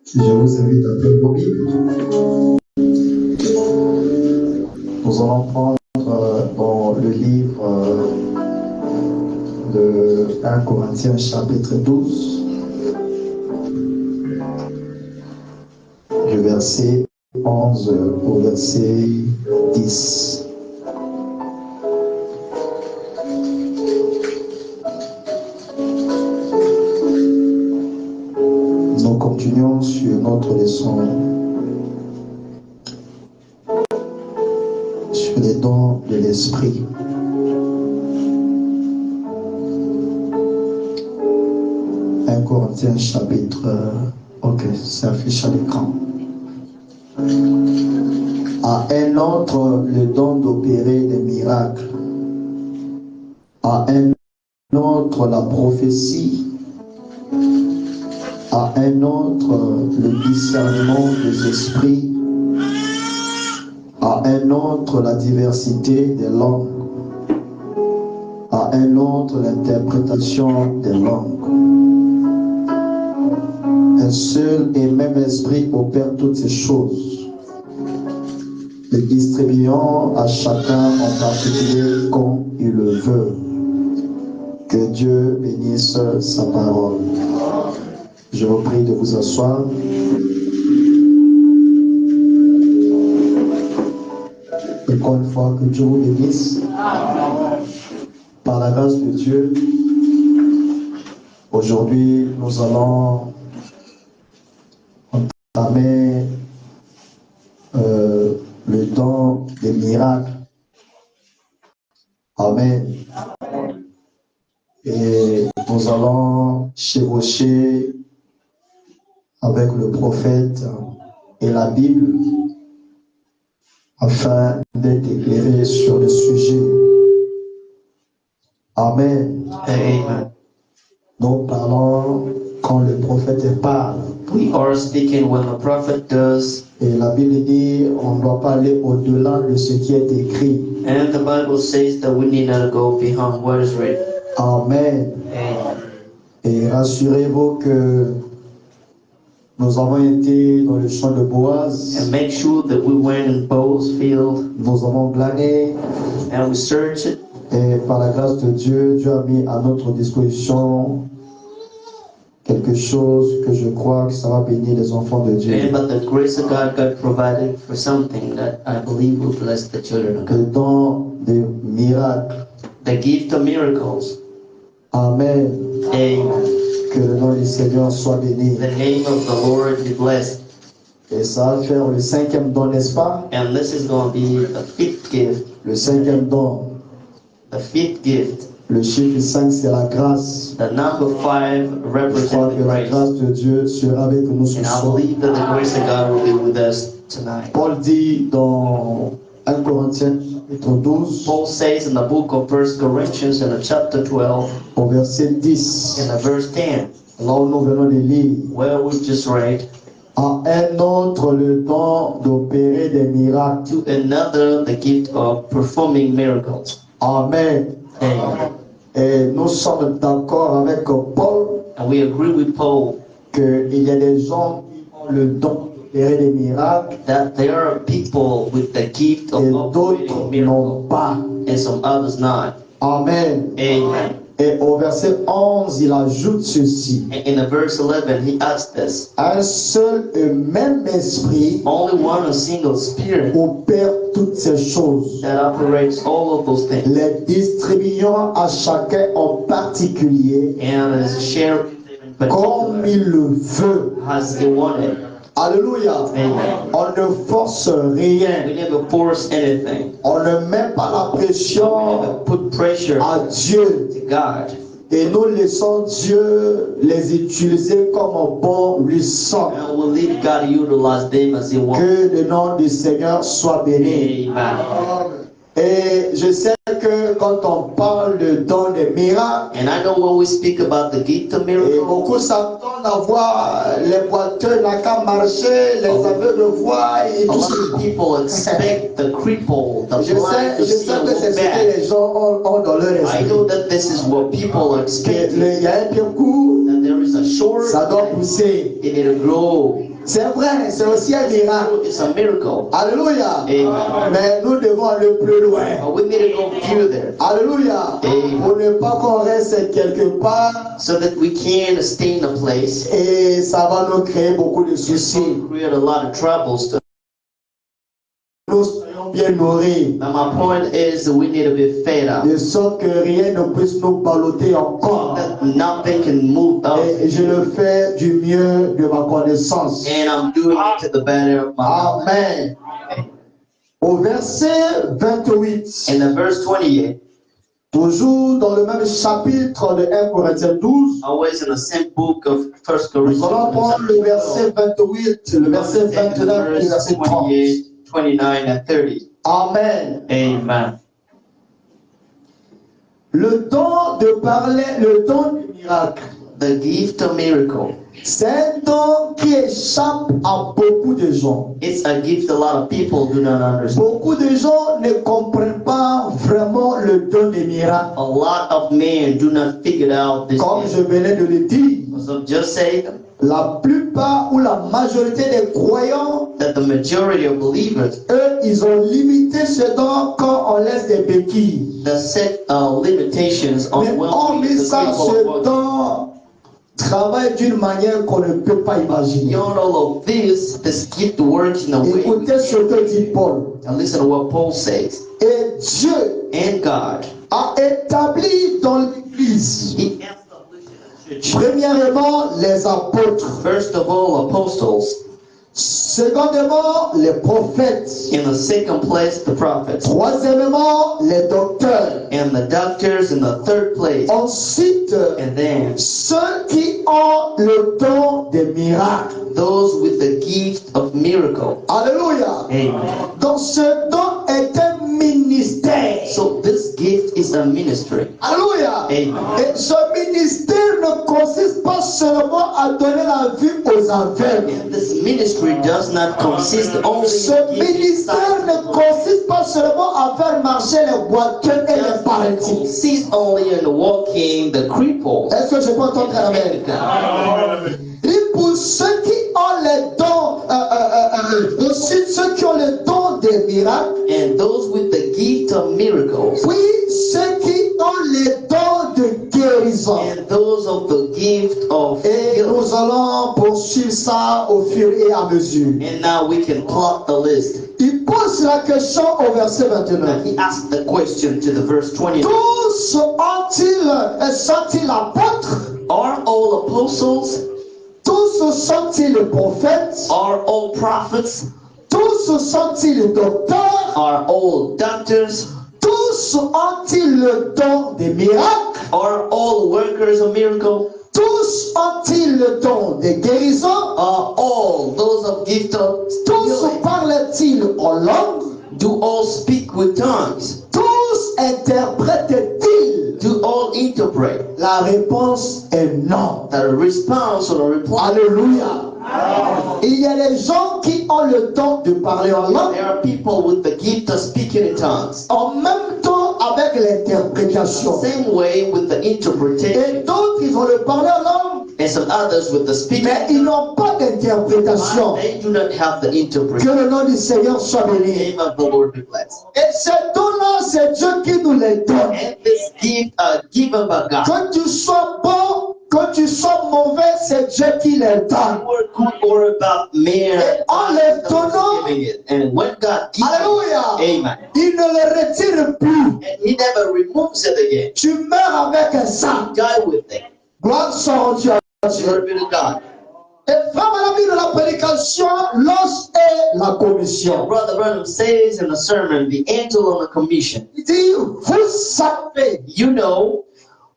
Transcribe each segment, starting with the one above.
Je vous invite à faire vos Bibles. Nous allons prendre dans le livre de 1 Corinthiens chapitre 12, du verset 11 au verset 10. Nous continuons sur notre leçon sur les dons de l'esprit. Corinthiens chapitre, ok, c'est affiché à l'écran. À un autre le don d'opérer des miracles, à un autre la prophétie, à un autre le discernement des esprits, à un autre la diversité des langues, à un autre l'interprétation des langues. Un seul et même esprit opère toutes ces choses, les distribuant à chacun en particulier comme il le veut. Que Dieu bénisse sa parole. Je vous prie de vous asseoir. Encore une fois, que Dieu vous bénisse. Par la grâce de Dieu, aujourd'hui, nous allons entamer le don des miracles. Amen. Et nous allons chevaucher avec le prophète et la Bible afin d'être éclairés sur le sujet. Amen. Amen. Nous parlons quand le prophète parle. We are speaking when the prophet does. Et la Bible dit on ne doit pas aller au-delà de ce qui est écrit. And the Bible says that we need not go beyond what is written. Amen. Amen. Et rassurez-vous que nous avons été dans le champ de Boaz. And make sure that we went in Boaz's field. Nous avons glané. And we searched it. Et par la grâce de Dieu, Dieu a mis à notre disposition quelque chose que je crois que ça va bénir les enfants de Dieu. And by the grace of God, God provided for something that I believe will bless the children of God. Le don des miracles. The gift of miracles. Amen. Amen. Que le nom du Seigneur soit béni. The name of the Lord be blessed. Et ça va faire le 5e don, n'est-ce pas? And this is going to be the 5th gift. Le 5e don. The 5th gift. Le chiffre 5, c'est la grâce. The number 5 Je crois represents que the la grace. grâce de Dieu sera avec nous ce And I soir. believe that the grace of God will be with us tonight. Paul dit dans 1 Corinthiens chapitre 12, Paul says in the book of 1 Corinthians in the chapter 12, au verset 10, in the verse 10, là où nous venons de lire, where we just read, à un autre le don d'opérer des miracles. to another the gift of performing miracles. Amen. Amen. Et nous sommes d'accord avec Paul And we agree with Paul qu'il y a des gens qui ont le don d'opérer des miracles that there are people with the gift of et operating d'autres miracles n'ont pas. and some others not. Amen. Amen. Et au verset 11, il ajoute ceci. And in the verse 11, he adds this. Un seul et même esprit Only one, a single spirit opère toutes ces choses, that operates all of those things les distribuant à chacun en particulier and is shared in comme particular il le veut. as he wanted. Alléluia. Amen. On ne force We rien. never force anything. On ne met pas la We never pression put pressure à Dieu. to God. Et nous laissons Dieu les utiliser comme bon lui semble. And we'll leave God to utilize them as he wants. Que le nom du Seigneur soit béni. Amen. Et je sais que quand on parle de don des miracles, And I know when we speak about the gift of et miracle, beaucoup s'attendent à voir les boiteux n'a qu'à marcher, les aveugles voient et a tout lot ça. of people expect the cripple, the blind to Je see sais and que c'est look ce que back. les gens ont dans leur I know esprit. that this is what people are Il expecting. y a un pied court, That there is a short, ça doit pousser. it need to grow. C'est vrai, c'est aussi un miracle. It's a miracle. Alléluia. Amen. Mais nous devons aller plus loin. But we need to go further Alléluia. Amen. Pour ne pas qu'on reste quelque part so that we can stay in a place. et ça va nous créer beaucoup de It's soucis. going to create a lot of troubles. Nous soyons bien nourris, Now my point is that we need to be fed up. de sorte que rien ne puisse nous balloter encore. That nothing can move up. Et je le fais du mieux de ma connaissance. And I'm doing it to the better of my life. Amen. Au verset 28, In the verse 28, toujours dans le même chapitre de 1 Corinthiens 12, always in the same book of 1 nous allons prendre le verset Corinthians, 28, le verset 29 et le verset 30. 28, 29 and 30. Amen. Amen. Le don de parler, le don du miracle, The gift of miracle. c'est un don qui échappe à beaucoup de gens. It's a gift a lot of people do not understand. Beaucoup de gens ne comprennent pas vraiment le don des miracles. A lot of men do not figure out this. Comme je venais de le dire, So just say la plupart ou la majorité des croyants, that the majority of believers eux, ils ont limité ce don quand on laisse des béquilles. that set limitations on Mais when hormis the ça, people ce are don travaille d'une manière qu'on ne peut pas imaginer. beyond all of this gift works in a way. Écoutez ce que dit Paul. And listen to what Paul says. Et Dieu And God, a établi dans l'Église, He established in the church. premièrement, les apôtres, First of all, apostles. secondement, les prophètes, In the second place, the prophets. troisièmement, les docteurs, And the doctors in the third place. ensuite, And then ceux qui ont le don des miracles. those with the gift of miracle. Alléluia. Amen. Donc ce don est un ministère. So this gift is a ministry. Alléluia. Amen. Et ce ministère ne consiste pas seulement à donner la vue aux aveugles. And this ministry does not consist only Ce in giving ministère sight. ne consiste pas seulement à faire marcher les boiteux et les paralytiques. Consist only in walking the cripple. Est-ce que je peux entendre la même? Et pour ceux qui ont les dons, aussi ceux qui ont le don des miracles, And those with the gift of miracles. puis ceux qui ont les dons de guérison. And those of the gift of Et healing. nous allons poursuivre ça au fur et à mesure. And now we can plot the list. Il pose la question au verset And 29. he asked the question to the verse 20. Tous sont-ils apôtres? Are all apostles? Tous sont-ils prophètes? Are all prophets? Tous sont-ils docteurs? Are all doctors? Tous ont-ils le don des miracles? Are all workers of miracle? Tous ont-ils le don des guérisons? Are all those of gift of Tous healing? parlent-ils en langue? Do all speak with tongues? Tous interprètent-ils? Do all interpret? La réponse est non. The response or the reply. Alléluia. Il y a des gens qui ont le don de parler en langue There are people with the gift of speaking in tongues. en même temps avec l'interprétation. Same way with the Et interpretation. d'autres, ils ont le parler en langue, And some others with the speaking. mais ils n'ont pas d'interprétation. They do not have the Que interpretation. le nom du Seigneur soit The béni. name of the Lord be blessed. Et ces dons-là, c'est Dieu qui nous les donne. And this gift given by God. Que tu sois bon, que tu sois mauvais, c'est Dieu qui les donne. Or good or about mere. Et en les donnant, Giving it. And when God gives it, alléluia, amen. il ne le retire plus. And He never removes it again. Tu meurs avec un sang. Die with it. Gloire soit rendue à Dieu. Glory be to God. Et frère Malami de la prédication, l'os et la commission. Brother Branham says in the sermon, the angel on the commission. Il dit, vous savez, You know,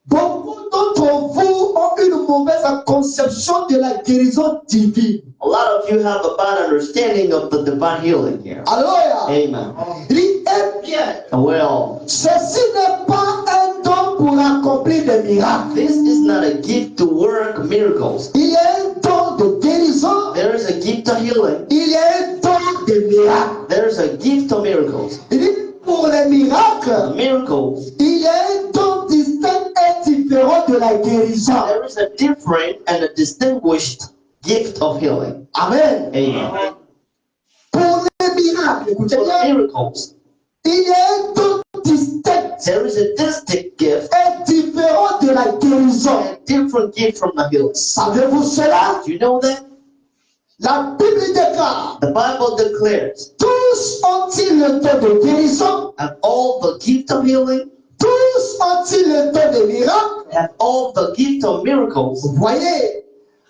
beaucoup d'entre vous ont une mauvaise conception de la guérison divine. a lot of you have a bad understanding of the divine healing here. Alléluia. Amen. Il dit, et bien. Well, Ceci n'est pas un don pour accomplir des miracles. this is not a gift to work miracles. Il y a un don de guérison. There is a gift of healing. Il y a un don de miracles. There is a gift of miracles. Il dit pour les miracles, Miracles, il y a un don distinct et différent de la guérison. there is a different and a distinguished gift of healing. Amen. Amen. Pour les miracles, écoutez For bien, miracles, il y a un don distinct there is a distinct gift et différent de la guérison. and a different gift from the healing. Savez-vous cela? Do you know that? La Bible déclare, The Bible declares, tous ont-ils le don de guérison, have all the gift of healing, tous ont-ils le don de miracle. have all the gift of miracles. Vous voyez,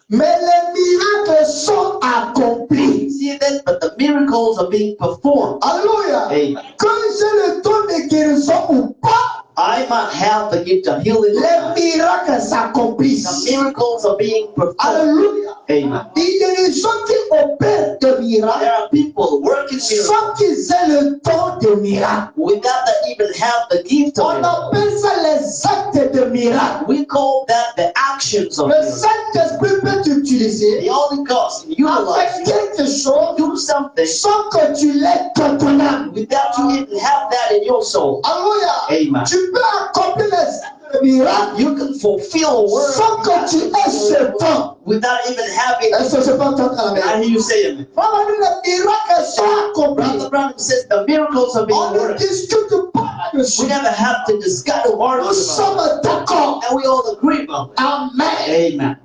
mais les miracles sont accomplis. See that? But the miracles are being performed. Alléluia. Amen. Que j'ai le don de guérison ou pas, I might have the gift of healing. les miracles s'accomplissent. The miracles are being performed. Alléluia. Amen. Il y a des gens qui opèrent des miracles There are people working miracles sans qu'ils aient le don de miracle. without they even have the gift of On miracles. appelle ça les actes de miracle. We call that the actions of Le miracles. Saint-Esprit peut t'utiliser The Holy Ghost avec utilizes you quelque chose to do something sans que tu l'aies dans ton âme. without you even have that in your soul. Alléluia. Amen. Tu peux accomplir les actes de miracle You can fulfill a word sans que tu aies ce don. without even having. Est-ce que je peux entendre à la I maison? hear you say amen. Voilà, les miracles sont accomplis. Brother Branham says the miracles are being On ne worked. discute pas là-dessus. We never have to discuss the Nous words about sommes d'accord. it. And we all agree about Amen. it. Amen.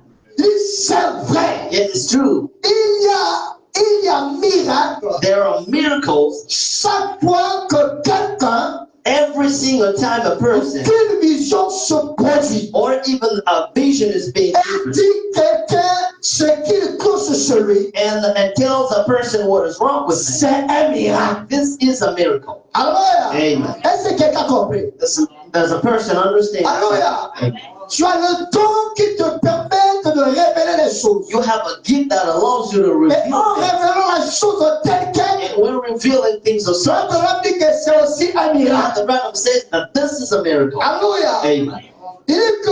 C'est vrai. It is true. Il y a miracle. There are miracles Chaque fois que quelqu'un, every single time a person qu'une vision se produit, or even a vision is being et given dit quelqu'un ce qu'il cause sur lui, and tells a person what is wrong with them. c'est un miracle. This is a miracle. Alléluia. Amen. Est-ce que quelqu'un a compris? Does a person understand? Alléluia. Amen. Tu as le don qui te permet de révéler les choses. You have a gift that allows you to Et reveal en things. révélant la chose telle qu'elle, And when revealing things of such, Abraham dit que c'est aussi un miracle. the Branham says that this is a miracle. Alléluia. Amen. Il dit que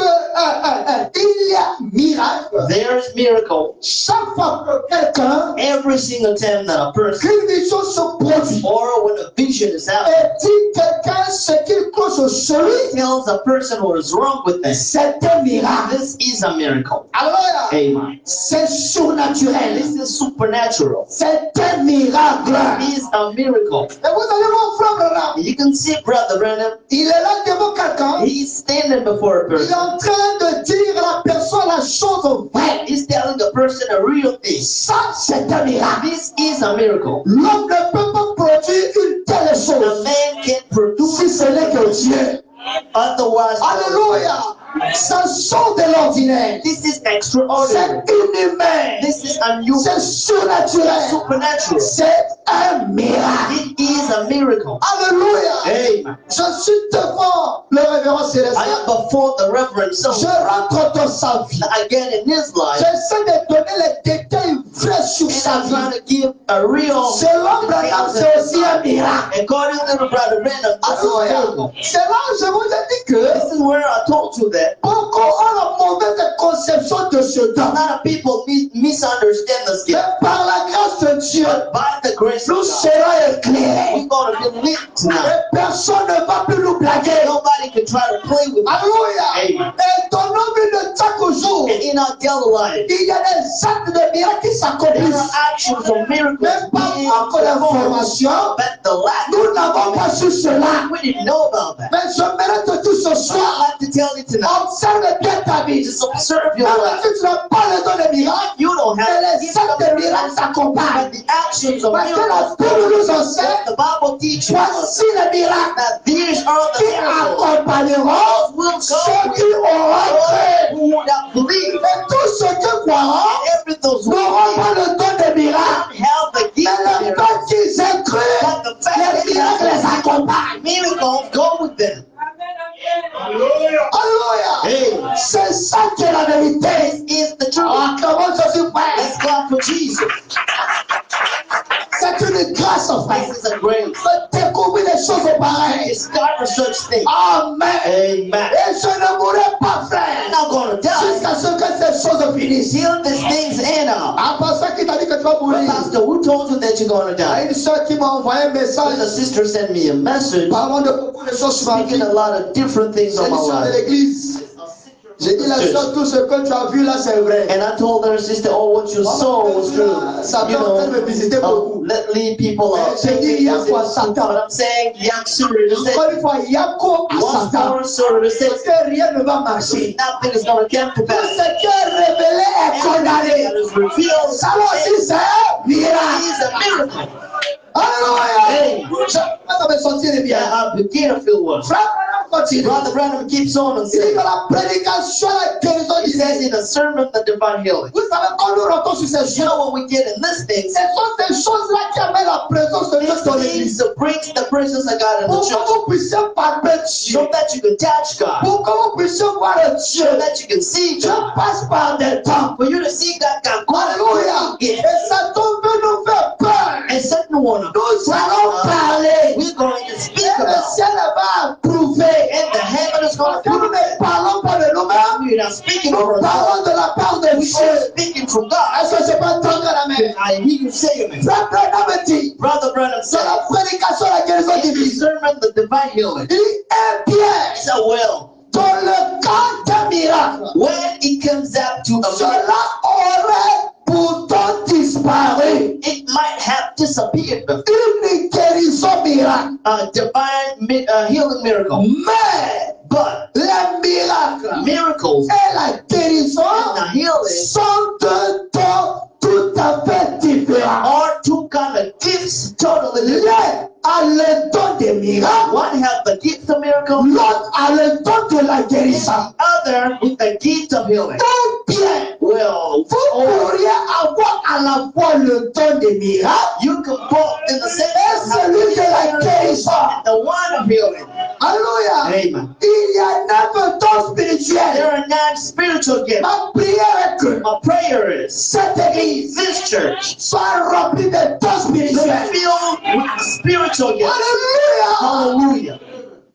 il y a miracle There is miracle chaque fois que quelqu'un, every single time that a person qu'une vision se produit, or when a vision is happening et dit quelqu'un ce qu'il cause sur lui, tells a person what is wrong with them. c'est un miracle. This is a miracle. Alléluia. Amen. C'est surnaturel. This is supernatural. C'est un miracle. It is a miracle. Et vous allez voir frère Branham, You can see Brother Branham. il est là devant quelqu'un, He's standing before a il est person. en train de dire à la personne la chose vraie. He's telling the person a real thing. Ça, c'est un miracle. This is a miracle. L'homme ne peut pas produire une telle A chose man can't produce si ce n'est que Dieu. otherwise. Alléluia. Ça sort de l'ordinaire. This is C'est extraordinary. inhumain. This is unusual. C'est surnaturel. Supernatural. C'est un miracle. It is a miracle. Alléluia. Amen. Je suis devant le révérend I Célestin. am before the Reverend Son. Je rentre dans sa vie. Again in his life. J'essaie de donner les détails vrais sur And sa I'm trying vie. to give a real. Selon Branham, c'est aussi un miracle. According to the Brother Branham, this is a Alléluia. miracle. C'est là où je vous ai dit que This is where I told you that beaucoup ont la mauvaise conception de ce a don. lot of people misunderstand this gift. Mais par la grâce de Dieu, But by the grace of nous God, serons éclairés. we're going to be lit tonight. Et personne ne va plus nous blaguer. Nobody can try to play with us. Alléluia. Amen. Et dans nos vies de chaque jour, And in our daily life, il y a des actes de miracles qui there s'accomplissent. are actions of miracles Mais par being manque performed. d'information, But the lack nous n'avons pas su cela. we didn't know about that. Mais je mérite tout ce So soir. I'd like to tell you tonight, Observe bien ta vie. just observe your Même life. si tu n'as pas le don de miracles, You don't mais have the les gift of actes de miracles miracles, but s'accompagnent. the actions of Parce que la miracles. Bible nous enseigne, The Bible teaches us voici les miracles that these are the qui miracles accompagneront will ceux go qui auront cru. who would have believed. Et tous ceux qui croiront Every those who n'auront pas le don de miracles. have the gift Mais of le miracles, fait qu'ils aient cru, but the fact les that miracles les accompagnent. miracles go with them. Alléluia. Hey, C'est ça qui est la vérité. this is the truth. Acclamons Jésus, frère. Let's clap for Jesus. C'est une grâce, frère. This is a grace De découvrir les choses auparavant. things. Amen. Amen. Et je ne mourrai pas, I'm frère, not going to die jusqu'à ce que ces choses finissent. till this thing's end up. Ah, pasteur qui t'a dit que tu vas But mourir. Pastor, who told you that you're going to Il y a die? une soeur qui m'a envoyé un message The sister sent me a message parlant de beaucoup de choses sur ma vie. speaking a lot of different things J'ai on dit my sur de life. l'église. J'ai dit la soeur, tout ce que tu as vu là, c'est vrai. And I told her, sister, oh, what you saw was true. Ça You peut en train de me know, visiter beaucoup. lead people up. J'ai dit, il y a quoi, But Satan? I'm saying, yak sir, to say, Encore une fois, il y a quoi à once Satan? more, sir, to say, Parce que rien ne va marcher. nothing is going to come to Tout pass. ce qui est révélé est Everything condamné. that is revealed Ça aussi, c'est un miracle. is a miracle. Alléluia. Hey. Je vais me sentir bien. Yeah, I begin to feel well. Frère, continue. Brother Branham keeps on and Il dit saying, que la prédication, la guérison he du says in a sermon, the divine healing. Vous savez, quand nous rentrons sur ces You choses, know what we get in this thing? ce sont ces choses-là qui amènent la présence de Dieu These dans things l'église. that brings the presence of God in the Pour que church. vous puissiez parler Dieu. So that you can touch God. Pour que vous puissiez voir le Dieu. So that you can see Dieu God. passe par des temps. For you to see God, God Alléluia. Et Satan veut nous faire peur. and Satan wanna. Nous allons parler. We're going to speak Et le about. ciel va approuver. And the heaven is going to Nous ne parlons pas de nous-mêmes. We're not speaking Nous from God. parlons de la part de We Dieu. are speaking from God. Est-ce que je peux entendre la main? I hear you say it. Frère Branham me dit, Brother Branham c'est said, la prédication de la guérison in the divine. sermon, the divine healing. Il est bien So well, dans le cas d'un miracle. when it comes up to a miracle, Cela aurait pourtant disparu. it might have disappeared. Une guérison miracle. A divine healing miracle. Mais But les miracles miracles et la guérison and the healing sont deux temps tout à fait différents. are two kind of gifts totally different. L'un a le don des miracles, One have the gift of miracle, l'autre a le don de la guérison. other with the gift of healing. Ou bien, Well, vous pourriez avoir à la fois le don des miracles you can both in the same et celui de la guérison. and the one of healing. Alléluia. Amen. Il y a 9 dons spirituels. There are 9 spiritual gifts. Ma prière est que My prayer is cette église this church soit remplie de dons be spirituels. filled with spiritual gifts. Alléluia. Hallelujah.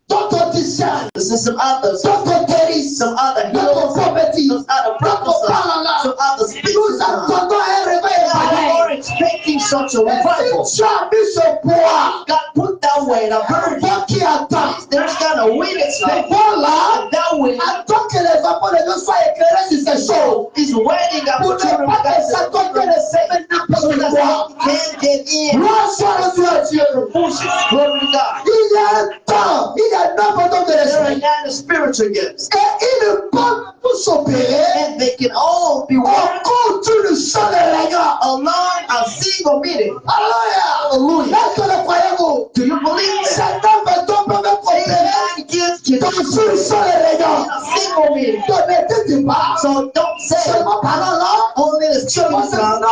D'autres discernent, This is some others, d'autres guérissent, some other d'autres healers, prophétisent, some other d'autres prophets, parlent là. some other speakers. Nous attendons un réveil We pareil. are expecting such a Et revival. si tu as mis ce poids, God put that weight, a un burden. poids qui attend, There's got a weight ce expected. poids-là And that weight attend que les enfants de Dieu soient éclairés sur ces choses. is waiting Pour after ne children pas of que Satan God te laisse faire so n'importe that quoi. they can't get in. Gloire soit rendue à Dieu. Bullshit. Glory to God. Il y a un temps, il y a 9 dons de There are l'esprit. 9 spiritual gifts. Et ils ne peuvent tous opérer And they can all be au worked cours d'une seule réunion. along a single meeting. Alléluia. Hallelujah. Est-ce que le croyez-vous? Do you believe Ces that? 9 dons peuvent être These opérés 9 gifts can dans be une worked seule réunion. in a single meeting. Donc ne dites pas So don't say seulement parlant là, only the seulement children c'est son. non.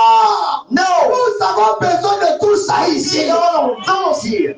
No. Nous avons besoin de tout ça We ici. need all of those here.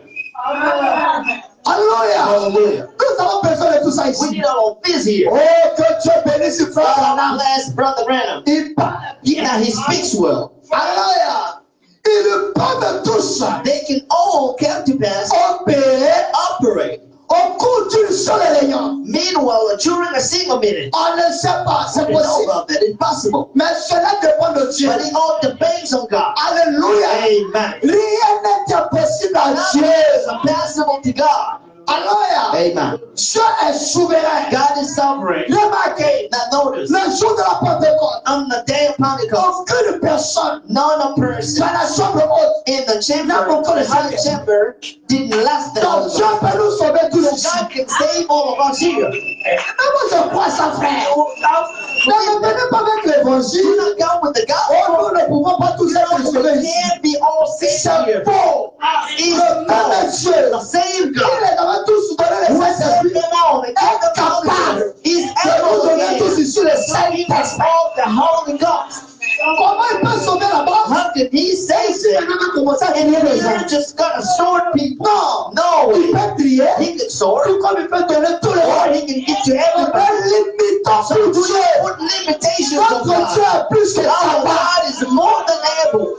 Alléluia. Hallelujah. Nous avons besoin de tout ça We ici. need all of this here. Oh, que Dieu bénisse frère God Branham. bless Brother Branham. Il parle. Yeah, he speaks well. Alléluia. Ils peuvent tous They can all come to pass, opérer operate. au cours d'une seule réunion. Meanwhile, during a single meeting, On ne sait pas, c'est we know possible. of it. It's possible. Mais cela dépend de Dieu. But it all depends on God. Alléluia. Amen. Rien n'est impossible à Nothing Dieu. is impossible to God. Alléluia. Amen. Dieu est souverain. God is sovereign. Remarquez, Now notice, le jour de la Pentecôte, on the day of Pentecost, aucune personne none of person dans la chambre haute. in the chamber, the high chamber, didn't last that Donc Dieu long. peut nous sauver tous ici. God can save all of us here. Mais moi je crois ça, frère. Ne venez pas avec l'évangile. Do not go with the Oh, gospel. nous ne pouvons pas tous être We sauvés ici. can't be all saved C'est here. faux. It's Le même Dieu. the same Il God les avait tous donné les who saints saved esprits. them all and kept them all together. He's De able nous to donner tous give ici les saints He was esprits. all the Holy Ghost. Comment il peut sauver là-bas? How can He save Il them? n'a commencé à And tuer les gens. you're just gonna sword people. Non. No, Il peut trier. He can sword, Tout comme il peut donner tous les or gens. He can get to Il everybody. peut limiter So tout do Dieu. not put limitations on Notre Dieu God. est plus que Our capable. God is more than able.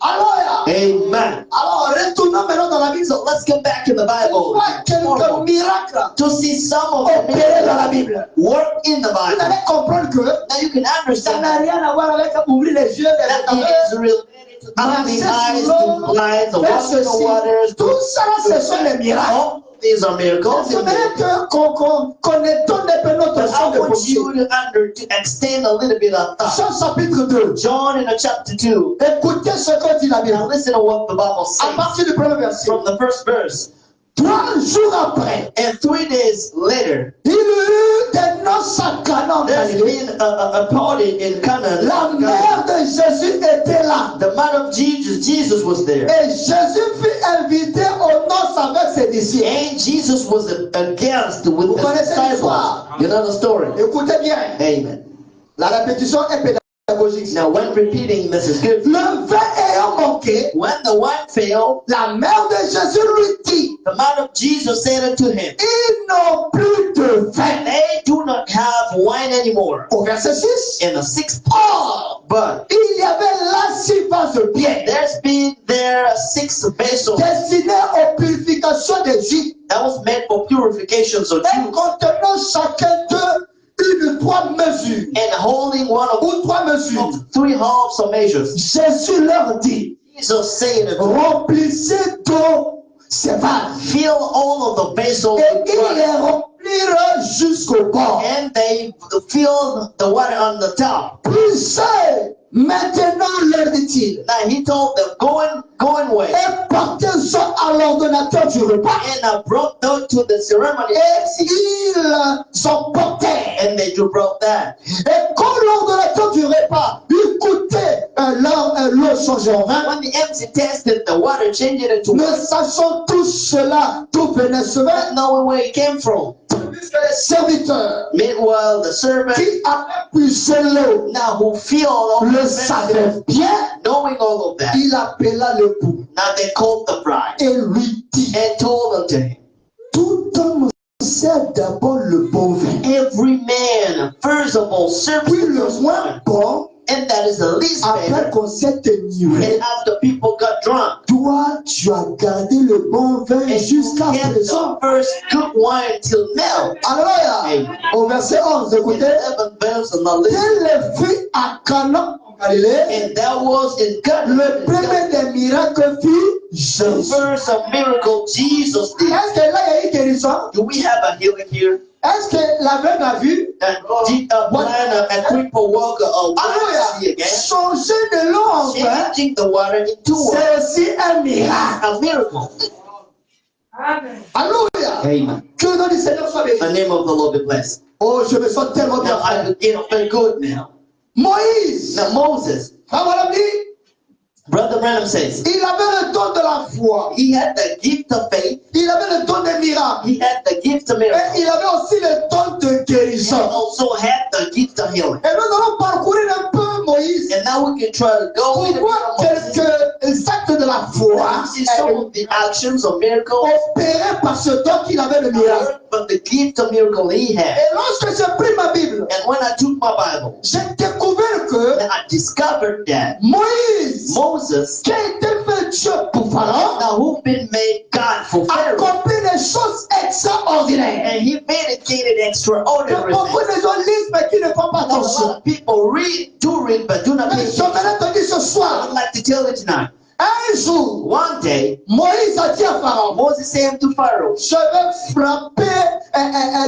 Alléluia. Amen. Alors, retournons maintenant dans la Bible. So let's get back to the On Bible. voit que quelques miracles to see some of the opérés dans la Bible. work in the Vous Bible. allez comprendre que Now you can ça understand n'a rien à voir avec ouvrir les yeux des that it is aveugles, related to opening marcher eyes sur to l'eau, blind, to faire walk in the ceci. waters. Tout ça, ce sont des miracles. All these are miracles. Je voudrais qu'on étonne un peu notre But champ I de want pensée. you to extend a little bit of thought. Jean chapitre 2. John in the chapter 2. Écoutez ce que dit la Now Bible. listen to what the Bible À says partir du premier verset. from the first verse. 3 jours après, And 3 days later, il y eut des noces à Cana en there's Galilée. been a party in Canaan. La mère de Jésus était là. The mother of Jesus was there. Et Jésus fut invité aux noces avec ses disciples. And Jesus was a guest with Vous the connaissez disciples. l'histoire. You know the story? Écoutez bien. Amen. La répétition est pédagogique. Now when repeating this is good. Le vin ayant manqué, When the wine failed, la mère de Jésus lui dit, the mother of Jesus said unto him, ils n'ont plus de vin. they do not have wine anymore. Au verset 6, In the 6th part, but il y avait là 6 vases de pierre there's been there 6 vessels destinés aux purifications des Juifs that was meant for purifications of et Jews, contenant chacun d'eux une 3 mesures and holding one of ou 3 mesures. 3 halves or measures. Jésus leur dit, Jesus said unto them, remplissez d'eau ces vases. fill all of the vessels Et with ils water. les remplirent jusqu'au bord. And they filled the water on the top. Puissez maintenant, leur dit-il, Now he told them, go and wait. et portez-en à l'ordonnateur du repas. And I brought them to the ceremony. Et ils en portèrent. And they brought that. Et quand l'ordonnateur du repas eut goûté l'eau changée en vin, When the MC tested the water, changed it into ne wine, sachant tout cela, d'où venait ce vin, not knowing where it came from. puisque les serviteurs Meanwhile, the servant, qui avaient puisé l'eau now who filled all le the savaient vessels, bien, knowing all of that, il appela le pou now they called the bride et lui dit, and told unto him, tout homme sert d'abord le bon vin, every man, first of all, serves puis the le first moins wine, bon, and that is the least après favorite. qu'on s'est enivré. And after people got drunk, Toi, tu as gardé le bon vin and you jusqu'à kept présent. the first good wine till now. Alléluia. Amen. Au verset 11, In écoutez. the 11th verse of the list, Tel fut à Cana en Galilée and that was in God. le premier des miracles fit The Jésus. first of miracle Jesus did. Est-ce que là, il y a eu guérison? Do we have a healing here? Est-ce que l'aveugle a vu? And did a blind and crippled walker see Alléluia. again? Changer de l'eau en vin, Changing the water into wine. c'est aussi un miracle. A miracle. Alléluia. Amen. Que le nom du Seigneur soit béni. The name of the Lord be blessed. Oh, je me sens tellement bien. Now I feel good now. Moïse, Now Moses, Abraham dit, Brother Branham says, il avait le don de la foi. he had the gift of faith. Il avait le don des miracles. He had the gift of miracle. Et il avait aussi le don de He guérison. also had the gift of healing. Et nous allons parcourir un peu Moïse And now we can try to go pour in voir quelques actes de la foi see some of the actions of miracles, opérés par ce don qu'il avait le miracle. but the gift of miracle he had. Et lorsque j'ai pris ma Bible, And when I took my Bible, j'ai découvert que then I discovered that Moïse, Moses, qui a été fait Dieu pour Pharaon, now who been made God for Pharaoh, accomplit des choses extraordinaires. and he vindicated Que extraordinary beaucoup things. de gens lisent mais qui ne font pas Now, a attention. lot of people do read, but do not pay Mais je attention. voudrais te dire ce I soir, would like to tell you tonight. un jour, One day, Moïse a dit à Pharaon, Moses said to Pharaoh, je vais frapper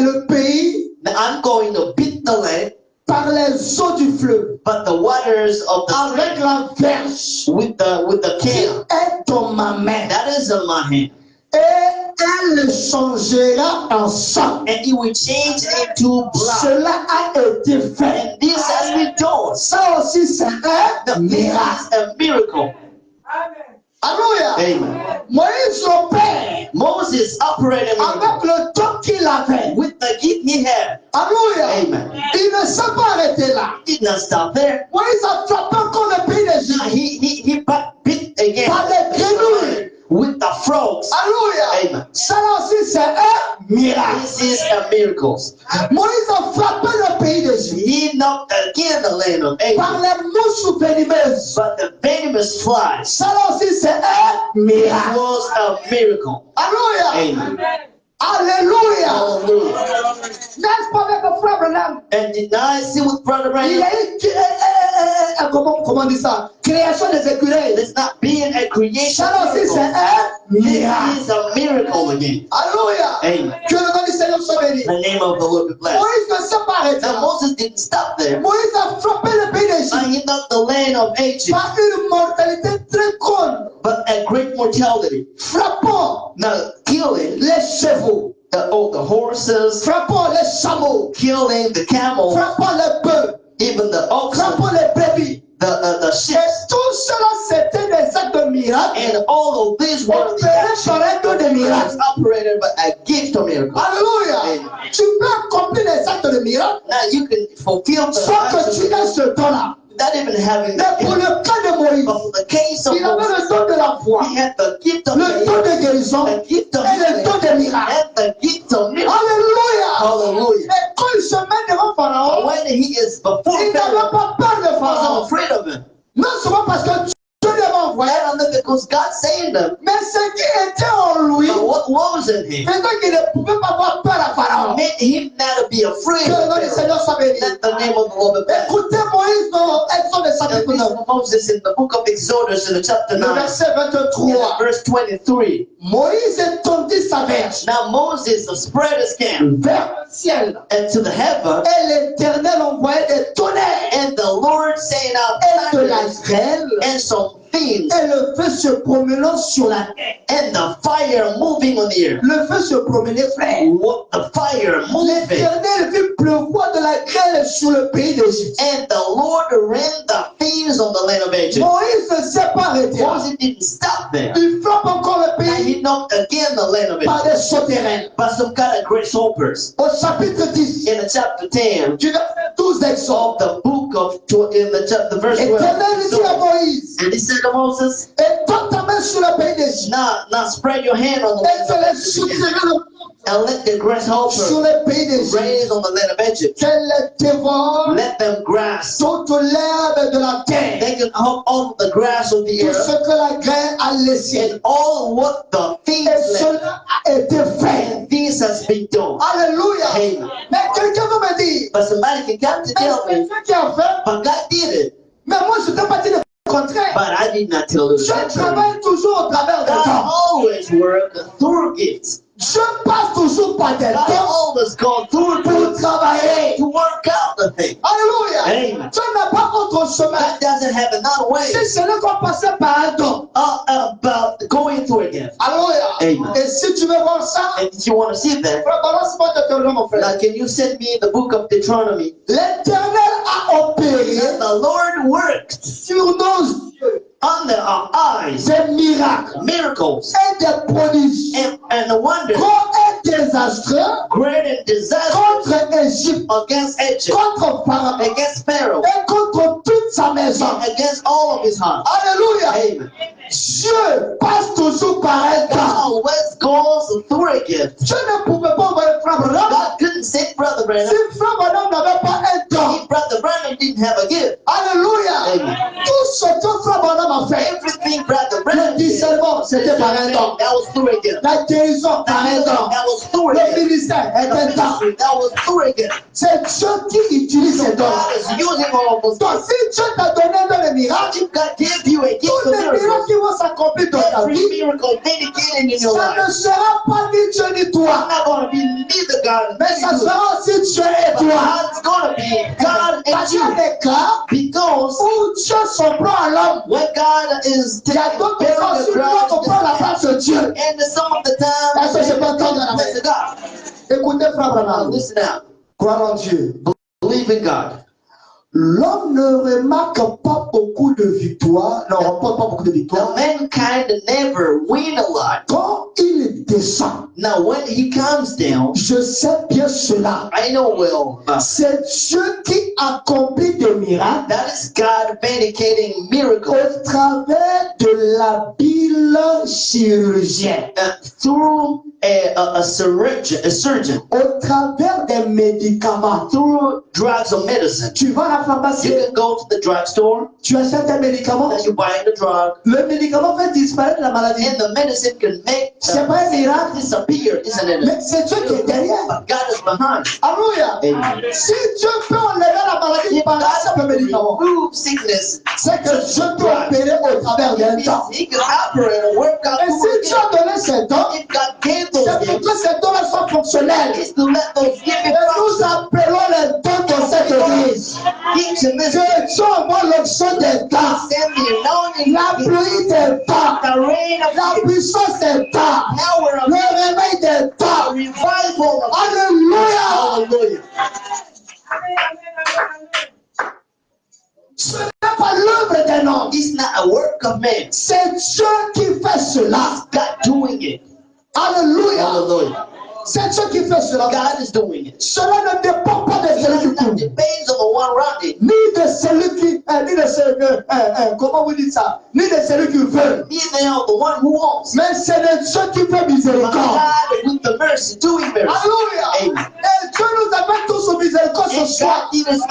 le pays "Now I'm going to beat the land, par les eaux du fleuve, but the waters of the avec la verge with the qui can est dans ma main. that is in my hand, Et elle le changera en sang. and it will change into blood." Cela a été fait. And this has been done. Ça aussi, c'est un This miracle. is a miracle. Alléluia. Amen. Moïse opère Moses operated avec le don qu'il avait. with the gift he had. Alléluia. Amen. Il ne s'est pas arrêté là. He did not stop there. Moïse a frappé encore le pays Now d'Égypte he beat again par les grenouilles. with the frogs. Alléluia. Amen. Ça aussi, c'est un miracle. This is a miracle. Moïse a frappé le pays d'Égypte He knocked again the land of par Egypt, les mouches venimeuses. but the venomous flies Ça aussi, c'est un it miracle. was a miracle. Alléluia. Amen. Alléluia. Hallelujah. N'est-ce pas avec le frère Branham? And did I see with Brother Il y Branham? a eu, comment on dit ça? Création des écureuils. It's not being a creation. Ça aussi, c'est un miracle. This is a miracle again. Alléluia. Amen. Que le nom du Seigneur soit béni. The name of the Lord be blessed. Moïse ne s'est pas arrêté. Now Moses didn't stop there. Moïse a frappé le pays d'Égypte Now he knocked the land of Egypt, par une mortalité très grande, but a great mortality. frappant Now killing les chevaux, the horses, frappant les chameaux, killing the camels, frappant les bœufs, even the oxen, frappant les brebis. the Et sheep, tout cela, c'était des actes de miracle. and all of these were the Opérés par un don de miracle. operated by a gift of miracle. Alléluia. Amen. Tu peux accomplir des actes de miracle Now you can fulfill the sans que acts tu of aies ce don-là. without even having Mais pour the le cas de Moïse, But for the case of il avait Moses, le don de la foi, he had the gift of le faith, don de guérison the gift of et le healing, don de miracle. and the gift of miracle. Alléluia. Hallelujah. Et quand il se met devant But Pharaon, when he is before il n'avait Pharaoh, pas peur de he wasn't Pharaon. afraid of him. Non seulement parce que Dieu lui avait envoyé, Not only because God saved him, mais ce qui était en lui but what was in him faisait qu'il ne pouvait pas avoir peur à Pharaon. made him not to be afraid Que le nom of du Pharaoh. Seigneur soit béni. Let the name of the Lord be blessed. Écoutez Moïse dans Exode And chapitre this 9, is Moses in the book of Exodus in the chapter le 9, verset and 23. verse 23. Moïse étendit sa verge Now Moses spread his camp vers le ciel. into the heaven, Et l'Éternel envoyait des tonnerres and the Lord sent out et de la thunders grêle and some things, et le feu se promenant sur la terre. and the fire moving on the earth. Le feu se promenait, frère. What the fire moving, L'Éternel fit pleuvoir de la grêle sur le pays d'Égypte. and the Lord rained the thieves on the land of Egypt. Moïse ne s'est pas arrêté. Moses didn't stop there. Il frappe encore le Now pays he knocked again the land of par Egypt des sauterelles. by some kind of grasshoppers. Au chapitre 10, In the chapter 10 du verset 12 d'Exode, of the book of in the chapter verse 12. l'Éternel dit à Moïse, And he said to Moses, étends ta main sur le pays d'Égypte now spread your hand on the et land que of les Egypt sauterelles and let the sur grasshopper le pays d'Égypte, raise on the land of Egypt. qu'elles les dévorent Let them grass. toute l'herbe de la terre, They can hop off the grass of the tout earth ce que la grêle a laissé. and all what the thieves Et left. cela a été fait. And this has been done. Alléluia. Amen. Mais quelqu'un veut me dire, But somebody can come to mais tell c'est me, Dieu qui a fait. but God did it. Mais moi, je ne t'ai pas dit le contraire. But I did not tell you the Je contrary. travaille toujours au travers des God temps. always works through gifts. Je passe toujours par des God temps always goes through pour gifts travailler. to work out the thing. Alléluia. Amen. Tu n'as pas autre chemin. God doesn't have another way Si ce n'est qu'on passait par un don. about going through a gift. Alléluia. Amen. Et si tu veux voir ça, And if you want to see that, frère, balance-moi Deutéronome, mon frère. now can you send me the book of Deuteronomy? L'Éternel a opéré And the Lord worked sur nos yeux under our eyes des miracles miracles et des prodiges and wonders, grands et désastreux great and disastrous contre Égypte, against Egypt, contre Pharaon against Pharaoh, et contre toute sa maison. and against all of his house. Alléluia. Amen. Dieu passe toujours par un God temps. always goes through a gift. Dieu ne pouvait pas envoyer Frère Branham God couldn't send Brother Branham si Frère Branham n'avait pas un temps. if Brother Branham didn't have a gift. Alléluia. Amen. Tout ce que Frère Branham a fait, Everything Brother le Branham did, discernement, c'était par un temps. that was through a gift. La guérison, par un temps. That was through a Le gift. ministère est The un temps. ministry, that was through a gift. C'est Dieu qui utilise ces dons. God is using all of those Donc, gifts. si Dieu t'a donné dans les miracles, If God gave you a gift tous of les miracles miracles, qui vont s'accomplir dans ta every vie, miracle dedicated in your ça ne life, sera pas ni Dieu ni I'm toi, not going to be neither God mais ça nor you, sera aussi Dieu et but toi. God's going to be God Parce and qu'il y a you. des cas Because où Dieu s'en prend à l'homme. when God is Il y a d'autres bearing fois the où cross, on prend la place de Dieu. and some of the Est-ce que je peux time, entendre la place main? of God. Écoutez, Frère Now Branham, listen out. croire en Dieu. Believe in God. L'homme ne remarque pas beaucoup de victoires, ne remporte pas beaucoup de Now victoires mankind never win a lot. quand il descend. Now when he comes down, Je sais bien cela. I know well about C'est Dieu qui accomplit des miracles that is God vindicating miracles au travers de l'habile chirurgien. through a surgeon au travers des médicaments. through drugs or medicine. Tu vas à la You pharmacie, can go to the drugstore tu achètes un médicament, and you buy the drug, le médicament fait disparaître la maladie. and the medicine can make C'est pas un miracle, disappear, isn't it? mais c'est Dieu qui est derrière. But God is behind. Alléluia. Amen. Si Dieu peut enlever la maladie par un simple médicament, Remove sickness. c'est que Dieu peut opérer au travers d'un temps. He can operate and work out. Et si Dieu a donné ces dons, If God gave c'est those pour gifts, que ces dons soient fonctionnels. it's to let those gifts Et nous appelons les dons de cette église. teach and Que listen. Dieu envoie l'onction des temps, Send the anointing, la pluie des temps, the rain of la puissance des temps, power of le réveil des the temps. revival of Alléluia. Hallelujah. Ce n'est pas l'œuvre d'un homme. It's not a work of man. C'est Dieu qui fait cela. God doing it. Alléluia. Hallelujah. C'est Dieu qui fait cela. God is doing it. Cela ne dépend pas de It celui qui does not court, depends on the one around it. ni de celui qui, ni de celui, comment vous dites ça, ni de celui qui veut. Neither of the one who wants. Mais c'est de Dieu qui fait But miséricorde. God with the mercy, doing mercy. Alléluia. Amen. Et Dieu nous appelle tous au miséricorde ce And soir. God gives us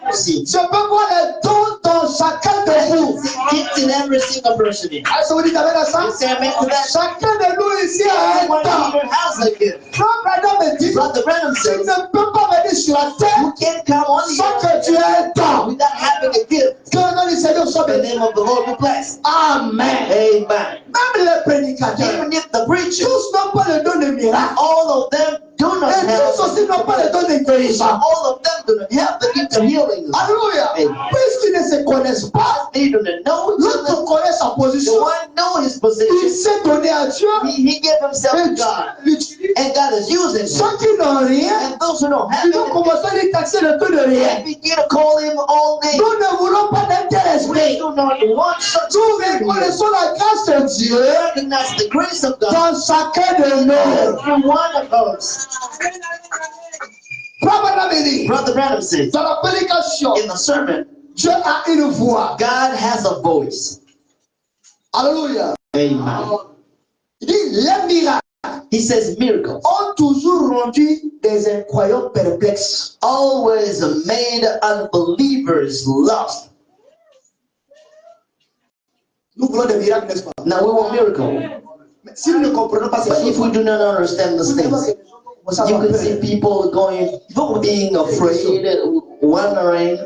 mercy. Je peux voir les dons dans chacun de vous. Gifts in every single person in. Est-ce que vous dites amen à ça? You say amen to that? Chacun de nous ici a un Everyone don. here has a gift. Frère Branham me dit, Brother Branham tu says, ne peux pas venir sur la terre you can't come on the sans que tu aies un don. without having a gift. Que le nom du Seigneur soit The béni. name of the Lord be blessed. Amen. Amen. Même les prédicateurs, Even if the preacher, tous n'ont pas le don de miracle. all of them do not Et tous have, aussi n'ont pas le don de guérison. all of them do not have the gift of healing. Alléluia. Amen. Puisqu'ils ne se connaissent pas, They do not know each l'autre other. connaît sa The position. one know his Il position. s'est donné à Dieu He gave himself et to Dieu God. l'utilise. And God is using him. Ceux qui n'ont rien, And those who don't have ils vont it, commencer à lui taxer le peu de rien. they begin to call him all names. Nous ne voulons pas d'un tel We esprit. do not want such Nous spirit. reconnaissons la grâce de Dieu Recognize the grace of God. dans chacun de nous. Every one of us. Frère Branham dit, Brother Branham says dans la prédication, in the sermon, Dieu a une voix. God has a voice. Alléluia. Amen. Il dit, les miracles He says miracles ont toujours rendu des incroyants perplexes. always made unbelievers lost. Nous voulons des miracles, n'est-ce pas? Now we want miracle. Mais si nous ne comprenons pas ces But if choses, we do not understand these vous ne voyez things, pas que les gens you vont can s'avoir see peur. people going, being afraid, wondering,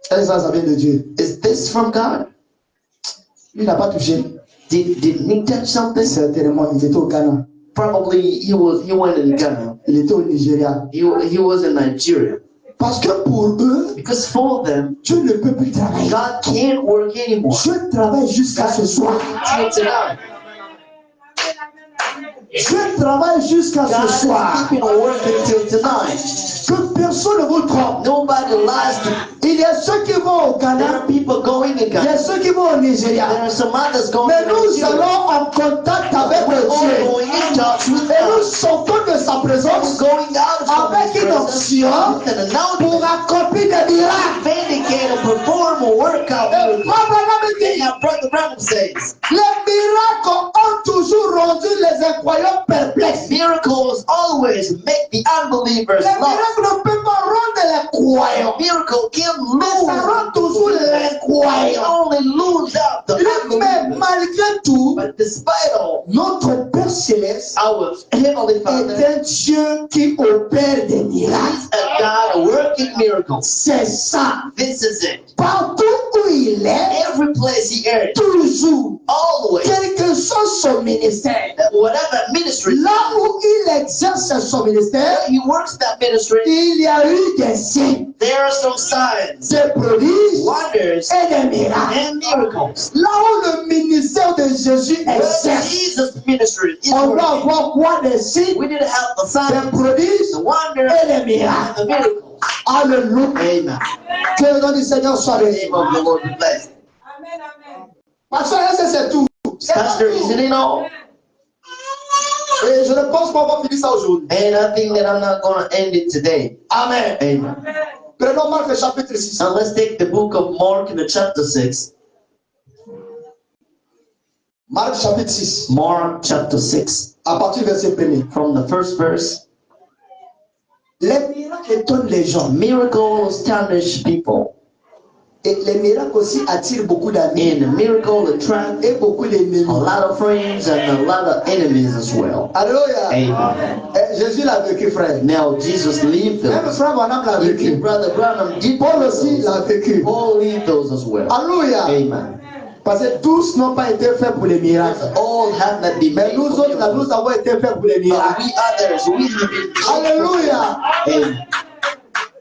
Est-ce que ça vient de Dieu? is this from God? Lui n'a pas touché. Did he touch something? Certainement, il était au Ghana. Probably he went in Ghana. Il était au Nigeria. He was in Nigeria. Parce que pour eux, Because for them, Dieu ne peut plus travailler. God can't work anymore. Dieu travaille jusqu'à ce soir. Till tonight. Dieu travaille jusqu'à God ce is soir. keeping on working till tonight. Que personne ne vous trompe. Nobody lies to. Il y a ceux qui vont au There Ghana, are people going in il y a Ghana. ceux qui vont au There Nigeria. are some others going Mais to nous Nigeria. allons en contact avec We're le all Dieu. going in touch with Et nous God. sortons de sa présence We're going out from avec His une presence option with an pour announcement. accomplir des miracles. Vindicate and perform a workout. Et Abraham dit, Now, Brother Branham says, les miracles ont toujours rendu les incroyants perplexes. miracles always make the unbelievers Les lost. miracles ne peuvent pas rendre les croyants. Miracle can Mais ça rend toujours lose. les croyants. Only lose out the Il dit, mais unbelievers. malgré tout, But despite all, notre Père Céleste our Heavenly est Father un Dieu qui opère des miracles. is a God working miracles. C'est ça. This is it. Partout où il est, Every place He is, toujours, always, quel que soit son ministère, whatever ministry, là où il exerce son ministère, He works that ministry, il y a eu des signes, there are some signs, des prodiges wonders, et des miracles. and miracles. Là où le ministère de Jésus Where exerce, Jesus' ministry is on doit working, avoir quoi? Des signes, we need to have the des signs, prodiges the wonders, et des and miracles. the miracles. Alléluia. Amen. Que le nom du Seigneur soit The béni. name of the Lord be blessed. Pasteur, c'est tout. C'est pas Pastor, tout. isn't it all? Et je ne pense pas qu'on finisse ça aujourd'hui. And I think that I'm not going to end it today. Amen. Amen. Prenons Marc le chapitre 6. Now let's take the book of Mark in the chapter 6. Marc chapitre 6, Mark chapter 6, à partir du verset 1er. from the first verse. Les miracles étonnent les gens. Miracle astonish people. Et les miracles aussi attirent beaucoup d'amis And the miracle attract et beaucoup d'ennemis. a lot of friends and a lot of enemies as well. Alléluia. Amen. Jésus l'a vécu, frère. Now Jesus lived Même those. frère Branham l'a Even vécu. Brother Branham did Paul those. aussi l'a vécu. Paul lived those as well. Alléluia. Amen. Parce que tous n'ont pas été faits pour les miracles. All have not been Mais made nous for autres, là, miracles. nous avons été faits pour les But miracles. we others, we have been made for Alléluia. Amen.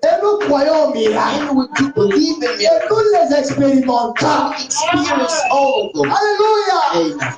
Et nous croyons aux miracles. And we do believe in Et miracles. nous les expérimentons. We experience all of them. Alléluia. Amen.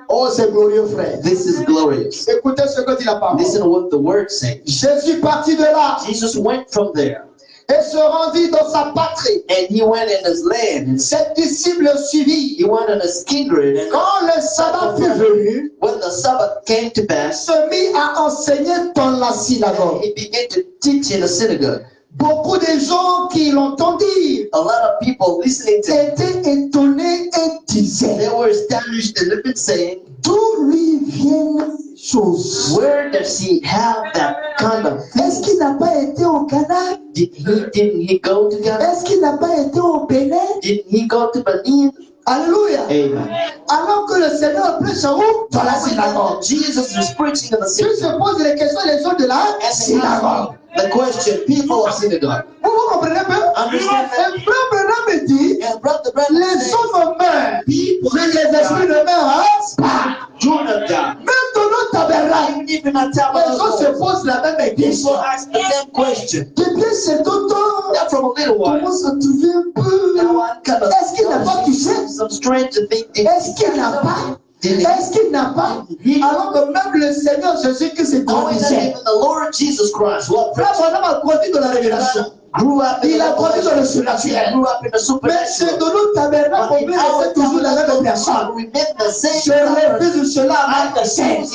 Oh, c'est glorieux, frère. This is glorious. Écoutez ce que dit la parole. Listen to what the word says. Jésus partit de là Jesus went from there et se rendit dans sa patrie. and he went in his land and Ses disciples le suivirent. he went in his kindred. And Quand le sabbat fut venu, when the Sabbath came to pass, se mit à enseigner dans la synagogue. he began to teach in the synagogue. Beaucoup de gens qui l'entendirent A lot of people listening to him, étaient étonnés et disaient, they were astonished and they've been saying, d'où lui viennent ces choses? where does he have that kind of Est-ce thing? qu'il n'a pas été au Ghana? Didn't he go to Ghana? Est-ce qu'il n'a pas été au Bénin? Didn't he go to Benin? Alléluia. Amen. Alors que le Seigneur prêche où? Dans la synagogue. Jesus was preaching in the Si se synagogue. pose les questions les gens de la synagogue. The question, people of synagogue. Vous comprenez un peu? Understand that? Et frère Branham me dit, And brother, les hommes meurent, mais les esprits ne meurent pas. do not die. Même dans notre tabernacle, Even at les gens se tabernacle, posent la même question. people ask the same question. Depuis cet automne, Now from a little on while, commence à trouver un peu. now I'm kind of Est-ce qu'il n'a pas touché? some strange thinking. Est-ce qu'il n'a pas? Did he? Est-ce qu'il n'a pas? Alors que même le Seigneur Jésus-Christ s'est Oh, and not grandissait. even the Lord Jesus Christ, what Frère Branham a grandi dans la révélation. grew up in Il a grandi dans le the surnaturel. grew up in the Mais c'est supernatural. dans notre tabernacle But qu'on in peut our laisser toujours la même tabernacle, personne. we met the same Je refuse cela avec le Seigneur.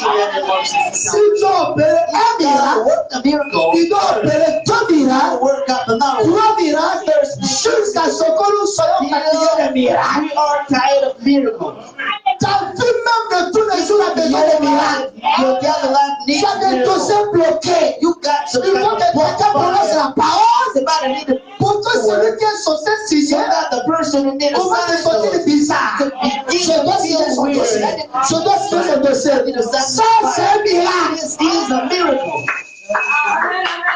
Si Dieu opère un miracle, work a miracle, il doit opérer deux miracles, work out another one. trois miracles, jusqu'à ce que nous soyons fatigués de miracles. We are tired of miracles. Ta vie même de tous les jours a besoin de miracles. Your daily life needs Tu as des miracles. dossiers bloqués. You got some Il faut que quelqu'un prononce la parole. Somebody need to Pour que celui qui est censé signer, so that the person who did on va te sortir a de bizarre. Je dois signer son dossier. Je dois signer son dossier. Ça, c'est un miracle. This is a miracle.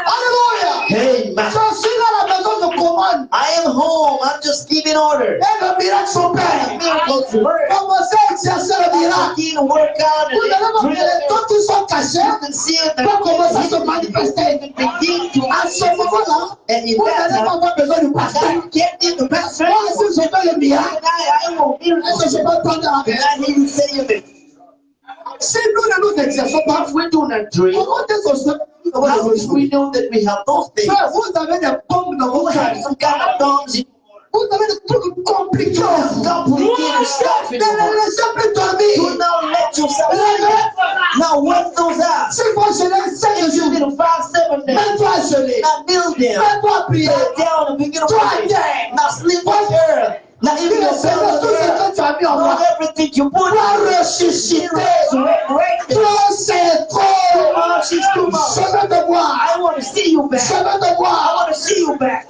Alléluia. Hey, man. Je suis dans la maison de commande. I am home. I'm just giving order. Et le miracle s'opère. Miracles work. Commencez à exercer le miracle. Begin to work out. Vous allez voir que les temps qui sont cachés You can see it. vont commencer à se manifester. Begin to À ce moment-là, and in vous that n'allez pas time, avoir besoin du pasteur. you can't need the pastor. Moi, si je fais le miracle, I will est-ce que je miracle. peux prendre la And I hear you say it. Si nous ne nous exerçons pas, If we do not dream, comment est-ce qu'on se how do we know that we have those things? Frère, vous avez des pommes dans You vos have cœur. some kind of thumbs in Vous avez des trucs compliqués. complicated stuff Ne in your les heart. laissez plus Do dormir. not let yourself now work those out. Si vous jeûnez 5 If you jours, need to 5-7 days, mets-toi à jeûner. now kneel down, Mets-toi à prier. sit down and begin to Toi, pray. again. Now sleep on earth. Now Dis even le Seigneur, tout ce yourself, que tu as mis en moi, not everything you put dois in ressusciter. resurrect it. Toi, c'est Too trop. much is too much. Je veux te voir. I want to see you back. Je veux te I voir. want to see you back.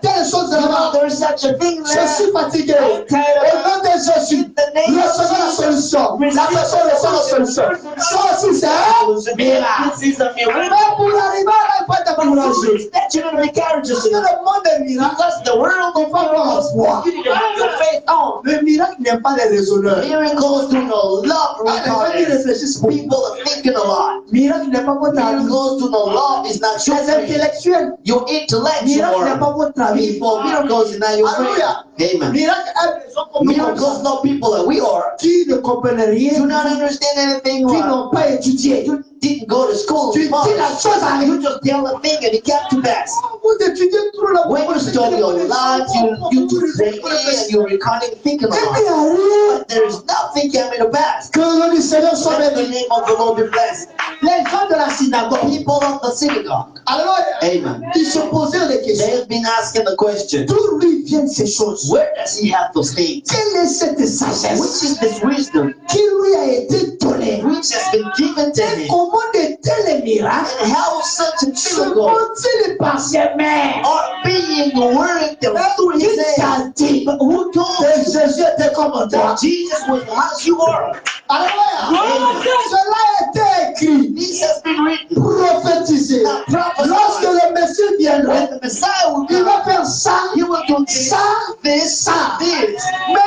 Telle chose You know, là-bas. there's such a thing Je there. suis fatigué. I'm tired Au of nom de Jésus, the name of recevez la Jesus. solution. La personne reçoit la solution. Ça aussi, c'est un miracle. This is a miracle. Mais pour arriver à la fin de But décourager, that you're going to be courageous parce que enough. le monde est miracle. Because the world Il faut avoir espoir. you need to have your faith on. Le miracle n'est pas les raisonneurs. Miracles do not love Les gens qui retarded. réfléchissent beaucoup. People are thinking a lot. Miracle n'est pas votre avis. Miracles do not love is not your Les faith. intellectuels. Your Miracle n'est intellectual pas votre avis. people. Miracles is not your Alléluia. faith. Amen. Miracle aime les gens comme nous, comme Miracles ça, know people that we are. qui ne comprennent Do rien, not understand anything. qui Right. n'ont pas étudié. You didn't go to school. Tu dis la chose You arrive. just tell a thing and it came to pass. vous étudiez trop la When you study a lot, you do pray and you're recording, thinking a lot. But there is nothing coming to pass. Que le nom du Seigneur soit Let the béni. name of the Lord be blessed. Les gens de la synagogue, People of the synagogue, alors, amen, ils se posaient des they questions. have been asking the question, D'où lui viennent ces choses? where does he have those things? Quelle est cette sagesse Which is this wisdom qui lui a été donnée? which has been given to Et him? comment de tels miracles And how such a se miracle font-ils par ses mains? are being worked through Qui his hand? t'a dit But who told que you Jésus était comme toi? that Jesus was as you are? Alléluia. Cela a été écrit, This has been written. prophétisé. Now prophesy. Lorsque le Messie viendra, When the Messiah will il come, va faire ça, he will do this, ça, this, ça. this, Mais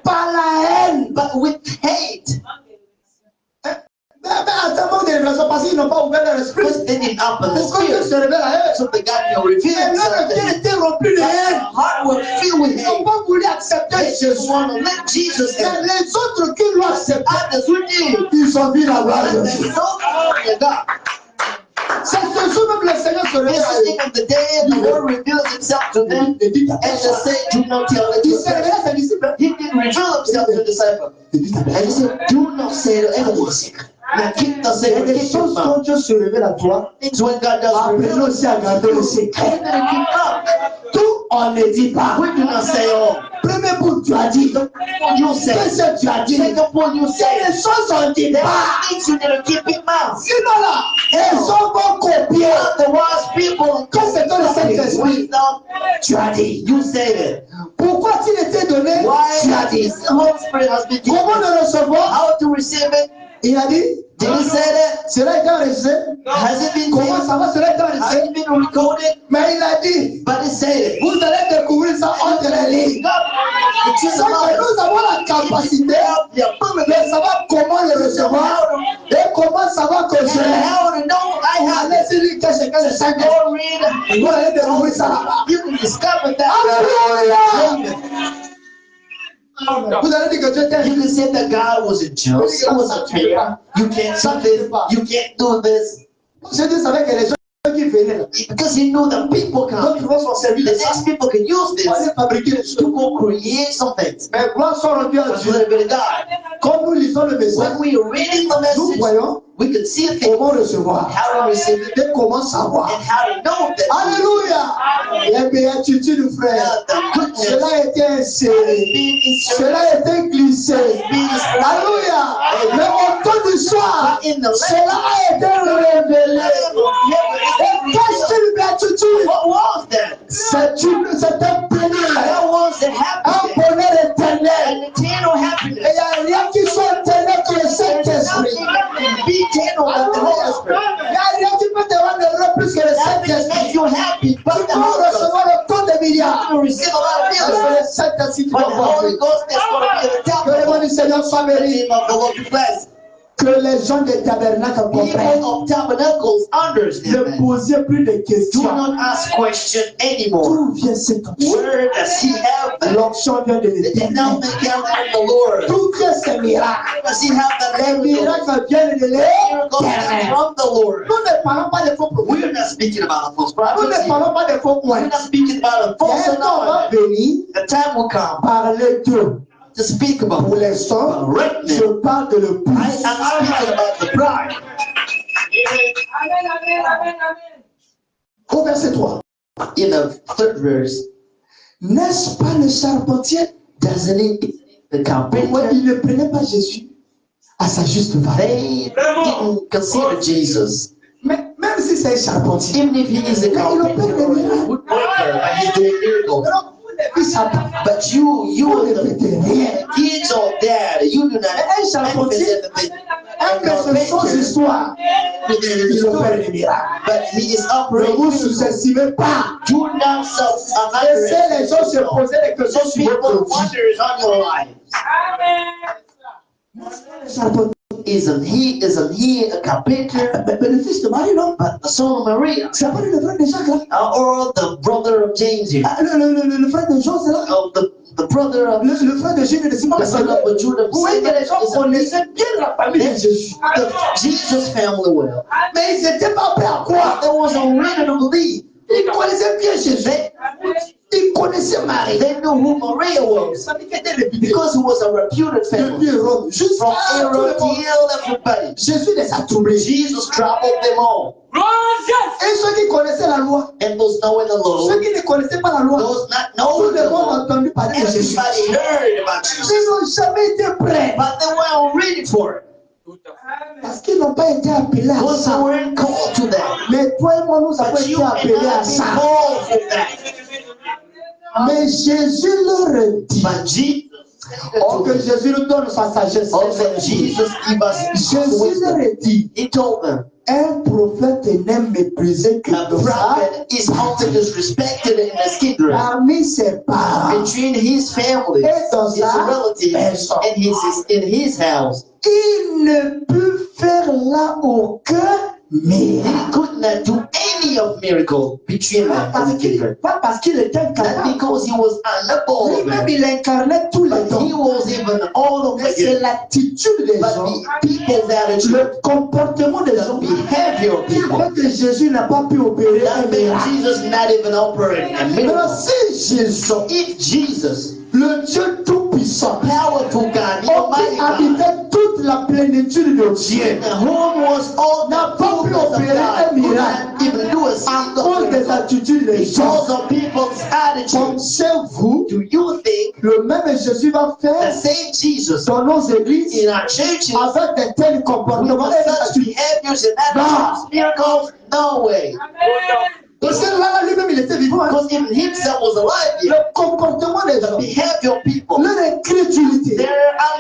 par la haine. but with hate. Mais à ce moment de révélation, parce qu'ils n'ont pas ouvert leur esprit. Because they didn't open the Pourquoi Dieu spirit. se révèle à eux? So the God will reveal Et himself leur to cœur them. était rempli de Their haine. heart was filled with Ils n'ont hate. pas voulu accepter They just Jésus. want to let Jesus Mais in. les autres qui l'ont accepté, Others who did, ils ont vu la gloire de and they Dieu. saw the glory of God. C'est ce jour même le Seigneur se révèle This à is eux. even the day the Lord reveals himself to them. Il dit à And they personne. say, do not tell it Il to s'est révélé à ses disciples. He didn't reveal himself to the disciples. Il dit à And he personne. said, do not say to anyone. Now keep the Il y a secret, des keep your choses mouth. quand Dieu se révèle à toi, Things when God does apprenez reveal, aussi à garder le secret. you better keep up. Tout, on ne dit pas. We do not say all. Premier bout, tu as dit. You say. Qu'est-ce que tu as dit? Second point, you C'est say. les choses, on ne dit There pas. are things you gotta keep in mouth. Sinon là, elles vont copier. Otherwise, people Quand c'est dans le Saint-Esprit, wisdom. tu as dit. You say it. Pourquoi tu était donné? Why Tu as dit. the Holy Spirit has been given? Comment le recevoir? How to receive it? Il a dit. Did he say that? Cela est enregistré. Has it been Comment taped? ça va? Cela est Has enregistré. it been recorded? Mais il a dit. But he said it. Vous allez découvrir ça entre les lignes. It's C'est que nous avons la capacité de savoir comment le recevoir et comment savoir que And je how to know I have it. allez-y, qu'est-ce que le Saint-Esprit. Go read. Vous allez découvrir ça là-bas. You can discover that. Alléluia. Vous allez dire que Dieu t'aime. You can say that God wasn't just. He wasn't fair. You can't do this. You can't do this. Jésus savait que les gens qui venaient là, Because he knew that people d'autres come. vont s'en servir The de ça next people can use pour this aller fabriquer des choses. to go create some things. Mais gloire soit rendue à But Dieu. little bit of God. Quand nous lisons le message, When we are reading the nous message, voyons we can see things, comment recevoir how to receive it, et comment savoir. and how to know that. Alléluia. Les béatitudes, frère. The goodness Cela a été inséré. being inserted Cela a été glissé. Alléluia. Mais au temps du soir, cela a été révélé. Et qu'est-ce qu'une béatitude? What was that? C'est un bonheur. That was the Un happiness, bonheur éternel. an eternal Et happiness. il n'y a rien qui soit éternel que le There's Saint-Esprit. nothing that can be eternal than the Holy Spirit. Il n'y a rien qui peut te rendre heureux plus que le Nothing can Saint-Esprit. make you happy Tu but the peux Holy Ghost. recevoir autant de milliards. You receive a lot of Parce que millions, le Saint-Esprit qui but va the voir. Holy Ghost is going to be at the Que le nom top. du Seigneur soit The béni. name of the Lord be blessed. Que les gens des tabernacles comprennent. People of tabernacles Ne understand. posez plus de Do questions. not ask questions anymore. D'où vient cette onction? Where does he have that? L'onction vient de The l'éternel. endowment comes from the Lord. D'où vient ces miracles? Where does he have that Les miracle? miracles viennent de Miracles come l'éternel. from the Lord. Nous ne parlons pas des faux prophètes. We're not speaking about a false Nous prophet. ne parlons pas des faux We're points. not speaking about a false Un temps va anointing. venir The time will come parler d'eux. to speak about Pour l'instant, je parle de I l'épouse. am speaking about the bride. Au verset 3. In the third verse, N'est-ce pas le charpentier? doesn't it the Ouais, carpenter? il ne prenait pas Jésus à sa juste valeur. They didn't consider Jesus. Mais même si c'est un charpentier, Even if he is a carpenter or a woodworker, but he's doing miracles. alors vous ne faites pas. But you and the kids of dad, you do not manifest anything. Un de ces choses histoires, il opère des miracles. But he is Ne operating. vous sous-estimez pas. Do not Laissez les gens se self-underestimate. poser des questions Some sur people votre vie. wonders on your life. Le charpentier, Isn't he a carpenter? mais le fils de Marie, non? But the son of Maria, C'est pas le frère de Jacques, là? or the brother of James here, Ah, le frère de Jean, c'est là? of the brother of Le frère de Jules et de Simon. the son of Judah. Vous voyez que les gens connaissaient bien la famille de Jésus. The Jesus family well. Mais ils n'étaient pas prêts à croire. There was a reason to believe. Ils connaissaient bien knew who Maria was because he was a reputed family. Depuis Rome From jusqu'à tout le Herod monde. till everybody. Jésus les a troublés. Jesus troubled them all. Et ceux qui connaissaient la loi, And those knowing the ceux Lord, qui ne connaissaient pas la loi, those not tout knowing le the monde a Lord, entendu parler de Jésus. everybody heard about Ils Jesus. n'ont jamais été prêts But they weren't ready for it. parce qu'ils n'ont pas été appelés à Because they ça. weren't called to that. Mais toi et moi, nous avons But you été and appelés à I be ça. called for that. Mais Jésus leur dit, But Jesus, oh que Jésus nous donne sa sagesse. also Jesus gave us Jésus wisdom. leur dit, He told them, un prophète n'est méprisé que a dans sa prophet is only disrespected in his kindred, parmi ses parents. between his family, Et dans his sa relatives, maison. and in his house. Il ne peut faire là aucun miracle. He could not do any of miracle between them as a kindred. Pas parce qu'il était Not incapable. because he was unable of Lui-même, it. il incarnait tous les He dons. was even all of Mais c'est it. l'attitude des But gens, the people's attitude, le comportement des gens the behavior of qui people, fait que Jésus n'a pas pu opérer un that made miracle. Jesus not even operating a Alors miracle. si Jésus, So if Jesus, le Dieu tout-puissant, powerful God, the qui Almighty God, habitait toute la plénitude de Dieu, and whom was all n'a the pas pu fullness of opérer God, un could miracle not even do a à single cause des miracle attitudes des gens. because of people's attitudes. Pensez-vous Do you think le même Jésus va the faire same Jesus dans nos églises in our churches avec de tels with comportements et such attitudes? behaviors and attitudes, miracles? No way. Parce que là, lui-même, il était vivant. Hein? Because even himself was alive Le yet. comportement des The gens, behavior of people, leur incrédulité, their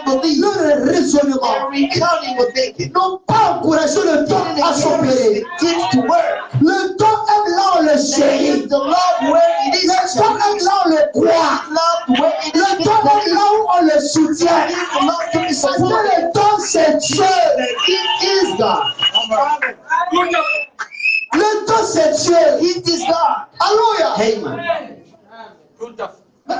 unbelief, leur their raisonnement recounting what they did. n'ont pas encouragé le temps Didn't à encourage s'opérer. the gift to work. Le temps est là, on le They chérit. give the love where it is Le temps est là, on le croit. love where it is Le temps est là où on le soutient. Give the love to be Parce que supported. le temps, c'est Dieu. It is God. Le temps, c'est Dieu. It is God. Alléluia. Amen.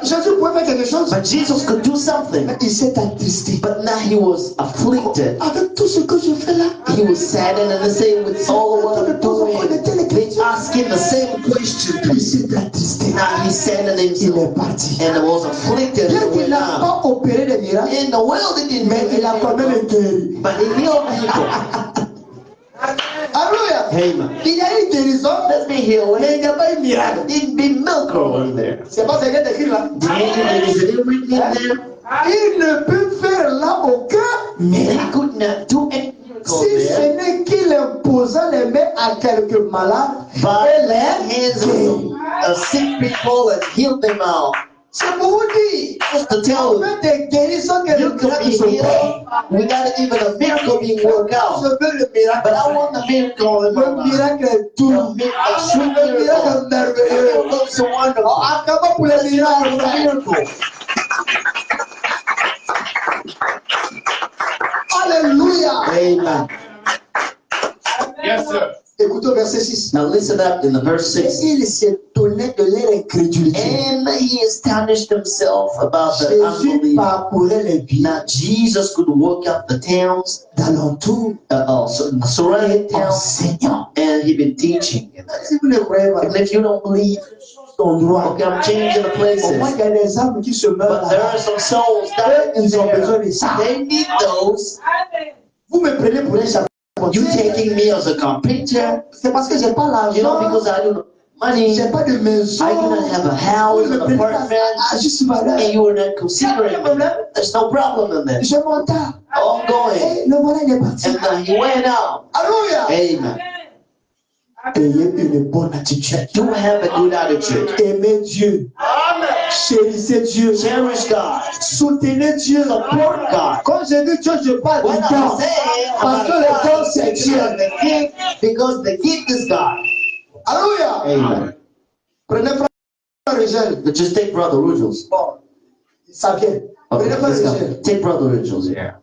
Jésus pouvait faire quelque chose. But Jesus could do something. Mais il s'est attristé. But now he was afflicted. Avec tout ce que je fais là, He was saddened and the same with all of what I'm doing. They asking the same question. il s'est attristé. Now he saddened Il himself est parti. and was afflicted Bien and qu'il went n'a out. pas opéré de miracles, In the world it didn't mais make il a quand même it, guéri. but he healed people. Alléluia. Amen. Il y a une guérison, Let's be healed. mais il n'y a pas eu miracle. It'd be miracle in there. C'est pas ce qui est écrit là. Is it written in there? Il ne peut faire là aucun He miracle. could not do any miracle Si ce there. n'est qu'il imposa les mains à quelques malades But et the les hands of guérit. some sick people and healed them out. C'est pour vous dire, Just to on tell you, fait des guérisons que you les could miracles be sont pas. healed without even a miracle being worked Je out. veux le miracle. But I want the miracle in my Le life. miracle est tout. A sweet Le miracle. miracle est The merveilleux. miracle is so wonderful. Acabons pour les miracles. Miracle. Alléluia. Amen. Yes, sir. Écoutez au verset 6. Now listen up in the verse Et 6. il s'étonnait de leur incrédulité. And he astonished himself about the Jésus unbelief. parcourait les villes Now Jesus could walk up the towns, d'alentour surrounding et towns, enseignant. and he'd been teaching. Si vous ne croyez pas, And if you don't believe, ton droit. okay, I'm changing the Au moins, places. il y a des âmes qui se meurent But there là. are some souls Eux, that ils ont besoin de ça. they need those. Vous me prenez pour un You charpentier. taking me as a carpenter, C'est parce que j'ai pas you know, l'argent. because I don't money. J'ai pas de maison. I do not have a Vous house, me an prenez apartment, pas. Je suis malade. and you are not considering me. There's no problem in that. Je m'entends. Oh, I'm going. Et le voilà, il est parti. And he went out. Alléluia. Amen. Ayez une bonne attitude. Do have a good attitude. Aimez Dieu. Chérissez Dieu. Cherish God. Soutenez Dieu. Support God. Quand je dis Dieu, je parle When du I'm temps. saying Parce about que le temps, God, c'est Dieu. the gift, because the gift is God. Alléluia. Amen. Prenez frère Régel. But just take Brother Rujals. Bon, ça vient. Okay, Prenez frère let's go. Régel. Take Brother Rujals here.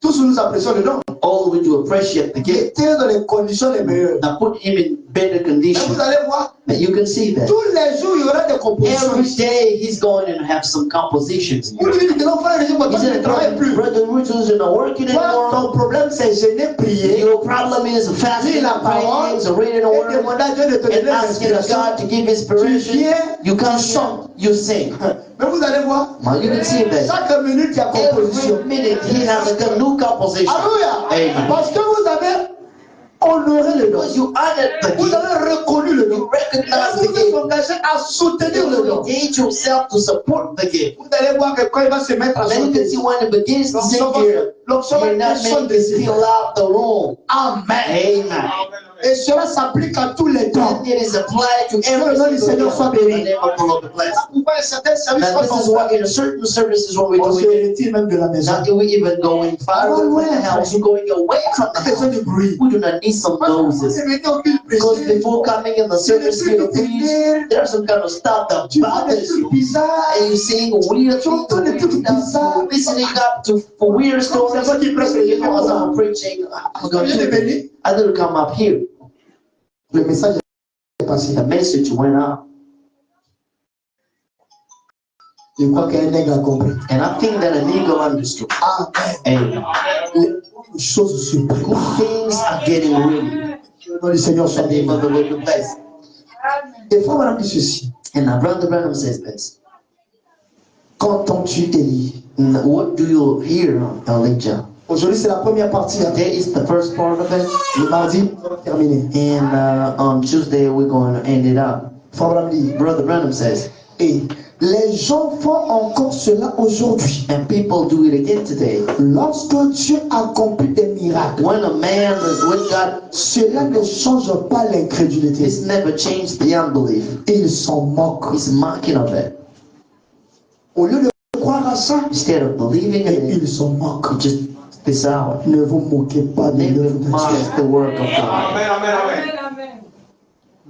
Tous nous apprécions le nom. All we do appreciate the gift. Mettez dans les conditions les meilleures. Now put him in better Et condition. vous allez voir, And you can see that. tous les jours, il y aura des compositions. Every day he's going to have some compositions. Vous lui dites que non, frère, je dis, moi, He toi, tu ne said, travailles plus. Brother Richards, you're not working Toi, anymore. ton problème, c'est gêner, prier, Your problem is fasting, lire la parole, praying, reading the et word, demander à Dieu de te donner and asking l'inspiration. God to give Tu inspiration. viens, You tu come chantes. here, you sing. Mais vous allez voir, Now you can see that. chaque minute, il y a composition. Every minute he has a new composition. Alléluia. Amen. Parce que vous avez honoré le don. Because you honored the Vous gift. avez reconnu le don. You recognize Et the vous êtes gift. engagé à soutenir le You don. engage yourself to support the gift. Vous allez voir que quand il va se mettre à Then you can chanter, see when it begins to sing l'onction here, va you're not descendre making dessus. fill out the room. Amen. Amen. Et cela s'applique à tous les temps. And it is applied to every Que le nom du single Seigneur soit one. The béni. name of the Lord be blessed. Pourquoi un certain service Now, this is why in certain services when we on do se it, retire même de la maison. not we even going far away from the house, we're going away from the Pas besoin house. de bruit. We do not need some noses. Because before coming in the service here to preach, there's some kind of stuff that Tu vois des bothers trucs you. bizarres. And you're seeing weird things, J'entends des trucs bizarres. you're listening up to weird stories. As I'm preaching, I'm going to, I need to come up here. Le message est passé. The message went out. Je crois qu'un nègre a compris. And I think that an eagle understood. Amen. And Les choses se good préparent. things are getting ready. Que le nom du Seigneur The soit name béni. of the Lord be blessed. Et frère Madame dit ceci. And now Brother Branham says this. Qu'entends-tu Élie? Now, what do you hear, Elijah? Aujourd'hui, c'est la première partie. Today is the first part of it. Le mardi, on va terminer. And on Tuesday, we're going to end it up. Frère Madame dit. Brother Branham says, Et les gens font encore cela aujourd'hui. and people do it again today. Lorsque Dieu accomplit des miracles, When a man is with God, cela ne change pas l'incrédulité. this never changed the unbelief. Ils s'en moquent. He's mocking of it. Au lieu de croire à ça, Instead of believing in it, ils s'en moquent. he just this out. Ne vous moquez pas de Never l'œuvre de mock Dieu. the work of God.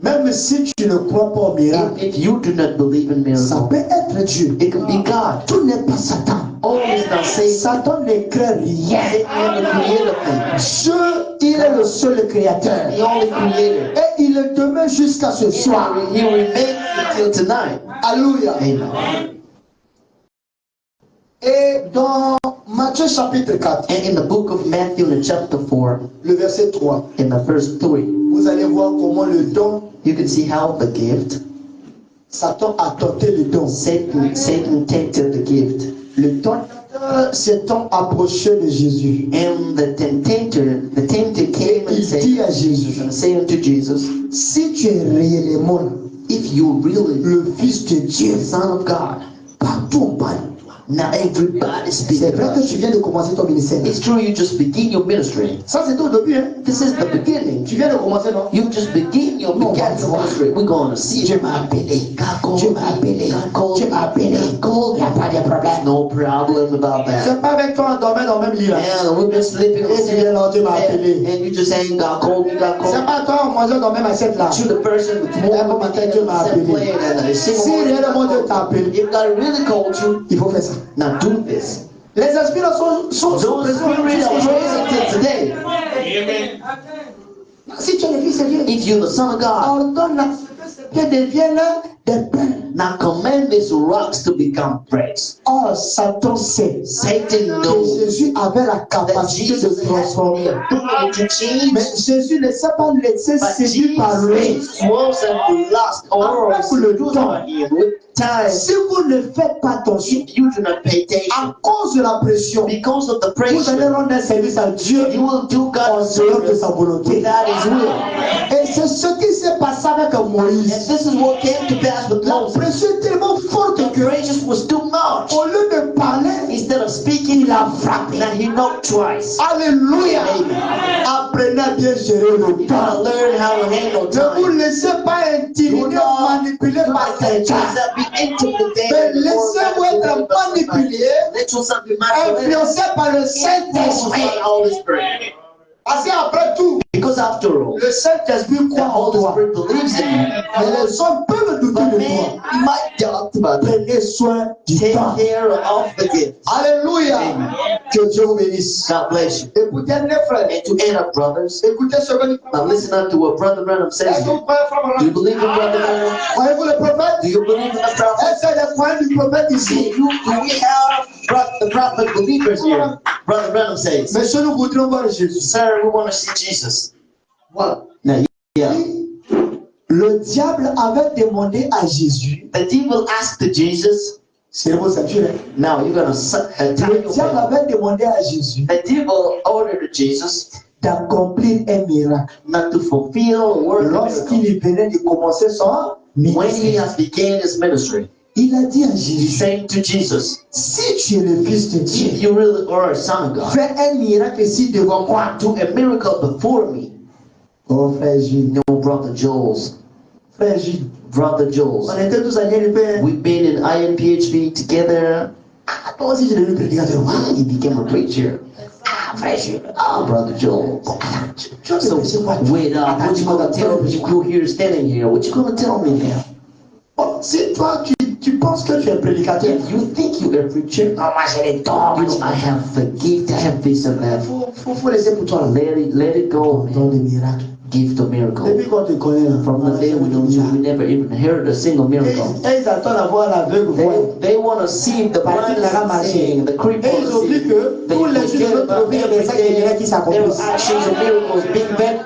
Même si tu ne crois pas au miracle, If you do not believe in ça miracles, peut être Dieu. it can be God. Tout n'est pas Satan. All is not Satan. Satan ne crée rien. Satan never created things. Dieu, il est le seul créateur. The only creator. Et il est demeure jusqu'à ce soir. He remains until tonight. Alléluia. Amen. Et dans Matthieu chapitre 4, And in the book of Matthew, in chapter 4, le verset 3, in the verse 3, vous allez voir comment le don, you can see how the gift, Satan a tenté le don. Satan tempted the gift. Le tentateur s'étant approché de Jésus. And the tempter came and Il said, dit à Jésus, and say unto Jesus, si tu es réellement if you really le Fils de Dieu, the Son of God, partout on parle. now everybody speaks C'est vrai que about tu it. viens de commencer ton ministère. It's true, you just begin your ministry. Ça c'est au début, hein. This is the beginning. Tu viens de commencer, non? You just begin your ministry. We're going to see Dieu it. m'a appelé. God called Dieu me. m'a appelé. God called Dieu me. m'a appelé. God called Il n'y a me. pas de problème. No problem about that. C'est pas avec toi endormi dans le même lit là. And we've been sleeping Et tu viens là, Dieu m'a appelé. and you just saying God called me, God C'est called me. pas toi en mangeant dans le même assiette là. To the person with Et more bon matin, Dieu m'a appelé. Si réellement Dieu t'a appelé, If God really called you, il faut faire ça. now do this. Les esprits là sont Those spirits are present till today. Si tu es le Fils de Dieu, If you're the Son of God, ordonne à ce que deviennent des pains. now command these rocks to become breads. Or, Satan sait Satan que knows Jésus avait la that capacité Jesus de has the transformer. ability to change. Mais Jésus ne s'est pas laissé But séduire par lui. Jesus wasn't lost or seduced by him with time. Si vous ne faites pas attention, If you do not pay attention, à cause de la pression, because of the vous allez pressure, rendre un service à Dieu you will do en God's dehors de service sa volonté. without His will. Et c'est ce qui s'est passé avec And Moïse. this is what came to pass with La Moses. pression est tellement forte The que, pressure was too much. au lieu de parler, Instead of speaking, il a frappé. now he knocked twice. Alléluia. Amen. Apprenez à bien gérer le You gotta temps. learn how to handle Ne vous time. laissez pas intimider, manipuler Do par not let quelqu'un. yourself be intimidated. Mais laissez-vous être manipulé, Let yourself be manipulated. influencé par le Saint-Esprit. By the Holy Spirit. Parce qu'après tout, Because after all, le Saint-Esprit the croit en Holy toi. Spirit believes in you. Mais les hommes peuvent douter But de man, toi. you might doubt about it. Prenez soin du Take temps. care of the gift. Alléluia. Amen. Que Dieu vous bénisse. God bless you. Écoutez mes frères. And to end up, brothers, Écoutez ce que nous now listen up to what Brother Branham says Est-ce que here. vous croyez, frère Do you Branham? believe in Brother Branham? Croyez-vous le prophète? Do you believe in the prophet? Est-ce qu'il y a des croyants du prophète Do ici? we have the prophet believers here? Brother Branham says, Monsieur, nous voudrions voir Jésus. sir, we want to see Jesus. Voilà. Now, yeah. Le diable avait demandé à Jésus, The devil asked Jesus, c'est le mot ceinture, hein? now you're going to tie Le your diable belt. avait demandé à Jésus The devil ordered Jesus d'accomplir un miracle. not to fulfill a work of Lorsqu'il miracle. venait de commencer son When he ministère, has began his ministry, il a dit à he Jésus, said to Jesus, si tu es le fils de if Dieu, you really are a son of God, fais un miracle ici devant moi. do a miracle before me. Oh frère Gilles, No, Brother Jules. frère Gilles, Brother Jules. on était tous allés le faire. We've been in INPHB together. Ah, toi aussi, je devenu prédicateur. Ah, he became a preacher. Ah, frère Gilles. Oh, Brother Jules. Tu vas me laisser quoi? Wait up, what you gonna tell me? You here standing here. What you gonna tell me now? Bon, si toi, tu penses que tu es prédicateur, If you think you're a preacher, non, moi j'ai les dons. you know, I have the gift, I have this and that. Faut laisser pour toi. Let it go, Don man. des miracles. Gift of miracle. Depuis qu'on te connaît, là, From the day we know you, we never even heard a single miracle. Et ils attendent à voir l'aveugle voir. They want to see the blind seeing, the crippled Et ils oublient seeing. que They tous les jours de forget notre about vie, il y a des actes de miracles qui there are s'accomplissent. actions of miracles being done.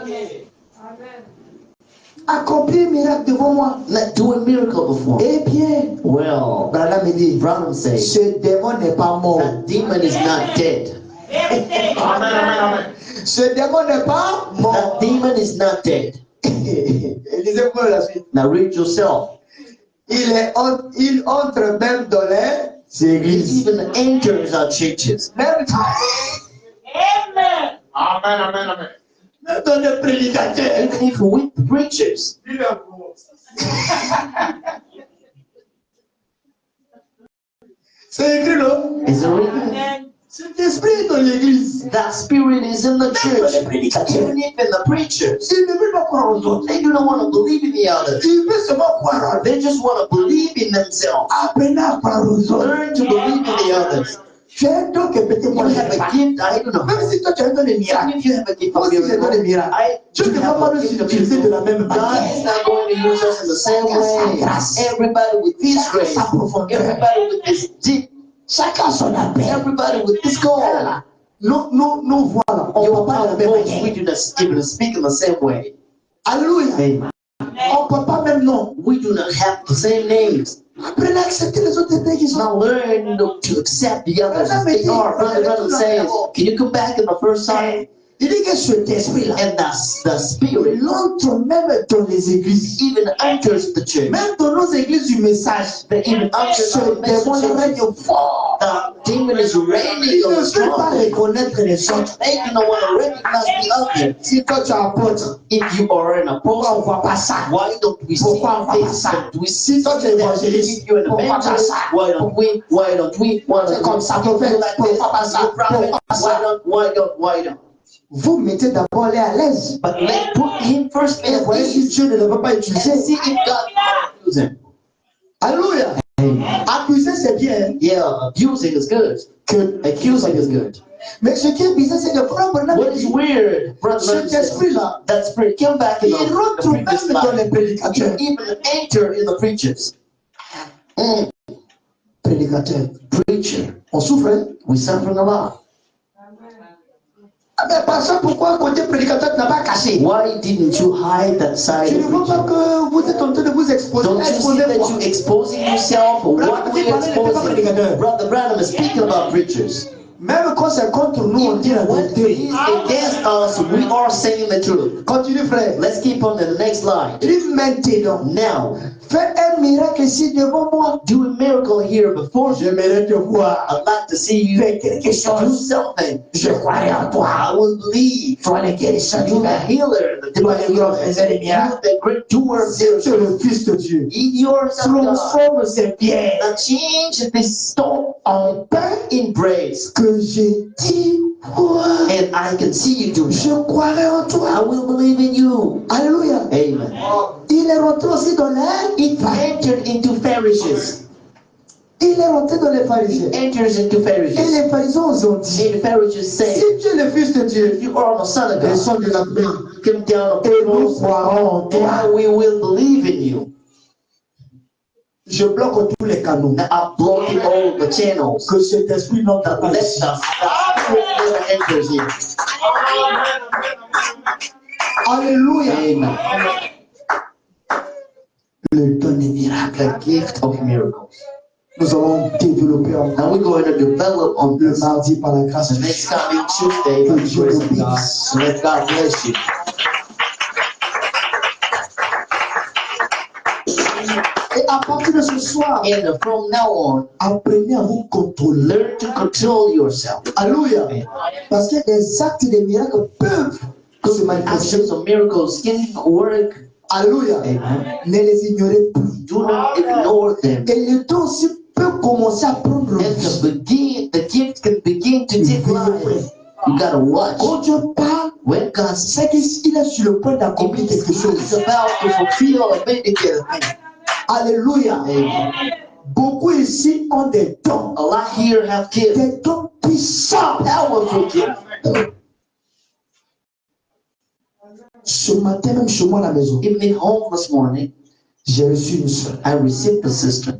Accomplir un miracle devant moi. Let's do a miracle before. Eh bien, Well, Branham me dit, Branham says ce démon n'est pas mort. that demon is not dead. Ce démon n'est pas That mort. demon is not dead. Lisez-moi la suite. Now read yourself. Il entre même dans les It églises. even enters our churches. Même Amen. même dans les prédicateurs. Even if we preachers. C'est écrit non? Is it written? Cet esprit est dans l'église. That spirit is in the church. Even if in the preachers. Il ne veut pas croire aux autres. They do not want to believe in the others. Il veut seulement croire en lui. They just want to believe in themselves. Apprenez à croire aux autres. Learn to believe in the others. Tu as un don que peut-être moi You je have n'ai a pas. gift, I don't know. Même si toi tu as un don de Even miracle. if you have a gift Moi of aussi j'ai un don de miracle, miracle. Dieu you ne va have pas a nous gift of utiliser de la miracle. même God manière. is not going to use us in the same way. Everybody with this grace, Sa profondeur. everybody with this deep, Chacun son appel. everybody with this goal. Nous voilà. On ne Your peut pas de la même voice, we manière. do not even speak in the same way. Alléluia. Amen. On ne peut pas même nom. We do not have the same names. Apprenez à accepter les autres épées qui sont. Now learn to accept the others as they are. Brother Branham says, can you come back in the first time? Il dit que cet esprit-là, And that's the spirit il entre même dans les églises. even enters the church. Même dans nos églises du message. That even enters Ce the démon message. règne fort. The demon is Il reigning ne on veut pas strongly. reconnaître les autres. They do not want to recognize the other. Si toi tu es apôtre, If you are an pourquoi on ne apostle, voit pas ça? why don't we see Pourquoi on voit pas this? ça? Do we see Si toi tu es évangéliste, if you're an pourquoi pas evangelist? ça? Why don't we? Why don't we? Why C'est don't comme we? ça qu'on fait. Do like this? Pourquoi pas ça? You prophet? Pourquoi pas ça? Why don't? Vous mettez d'abord les à l'aise. But let put him first Et in voyez si place Dieu ne le veut pas and utiliser. see if God will use him. Alléluia. Accuser c'est bien. Yeah, abusing is good. Accusing is good. Mais ce qui est bizarre, c'est que frère Branham What is weird, brother? cet esprit-là, That spirit came back in il the rentre previous même dans les life. prédicateurs. It even enter in the preachers. Prédicateurs. Preacher, On souffre, hein? we suffering a lot. Ah ben, pasteur, pourquoi côté prédicateur tu n'as pas caché? Why didn't you hide that side Tu ne of vois pas preaching? que vous êtes en train de vous exposer. Don't you see Exposez that quoi? you exposing yourself? What we exposing? prédicateur. Brother Branham is speaking about preachers. Même quand c'est contre nous, on dit la When vérité. he is against us, we are saying the truth. Continue, frère. Let's keep on the next line. Il dit maintenant, Now, fais un miracle ici devant moi. do a miracle here before you. J'aimerais te voir. I'd like to see you Fais quelque do chose. something. Je croirai en toi. I will believe. Toi, les guérisseurs You du the Père. healer, the Toi, divine les grands healer. faiseurs des You miracles. the great doer of Si tu es miracles. le Fils de Dieu, In yourself, God, transforme ces pierres now change this stone en paix in praise. que j'ai dit ouais, And I can see you do je that. croirai en I toi. will believe in you. Alléluia. Amen. Il est rentré aussi dans les It entered into Pharisees. Il est rentré dans les pharisiens. Enters into Et Pharisees. les pharisiens ont dit, And the Pharisees say, si tu es le fils de Dieu, you are the Son of God. descends de la terre Come down et nous from croirons en toi. and we will believe in you. Je bloque tous les canaux. And I'm blocking all the channels. Que cet esprit n'entre That pas let ici. us never enters here. Alléluia. Amen. Le don des miracles. The gift of miracles. Nous allons développer Now encore we're going to develop on le this. mardi par la grâce The de next Dieu. coming Tuesday, by the grace of God. So let God bless you. Et à partir de ce soir, And from now on, apprenez à vous contrôler. learn to control yourself. Alléluia. Amen. Parce que les actes des miracles peuvent se manifester. Actions of miracles can work. Alléluia. Amen. Ne les ignorez plus. Do not ignore them. Et le don aussi peut commencer à prendre And the gift can begin to take life. You gotta watch. Quand Dieu parle, When God c'est qu'il est sur le point d'accomplir quelque chose. is about to fulfill a vindicate thing. Alléluia. Amen. Beaucoup ici ont des dons. A lot here have gifts. Des dons puissants. Powerful gifts. Ce matin, même chez moi à la maison, Even at home this morning, j'ai reçu une soeur I received a sister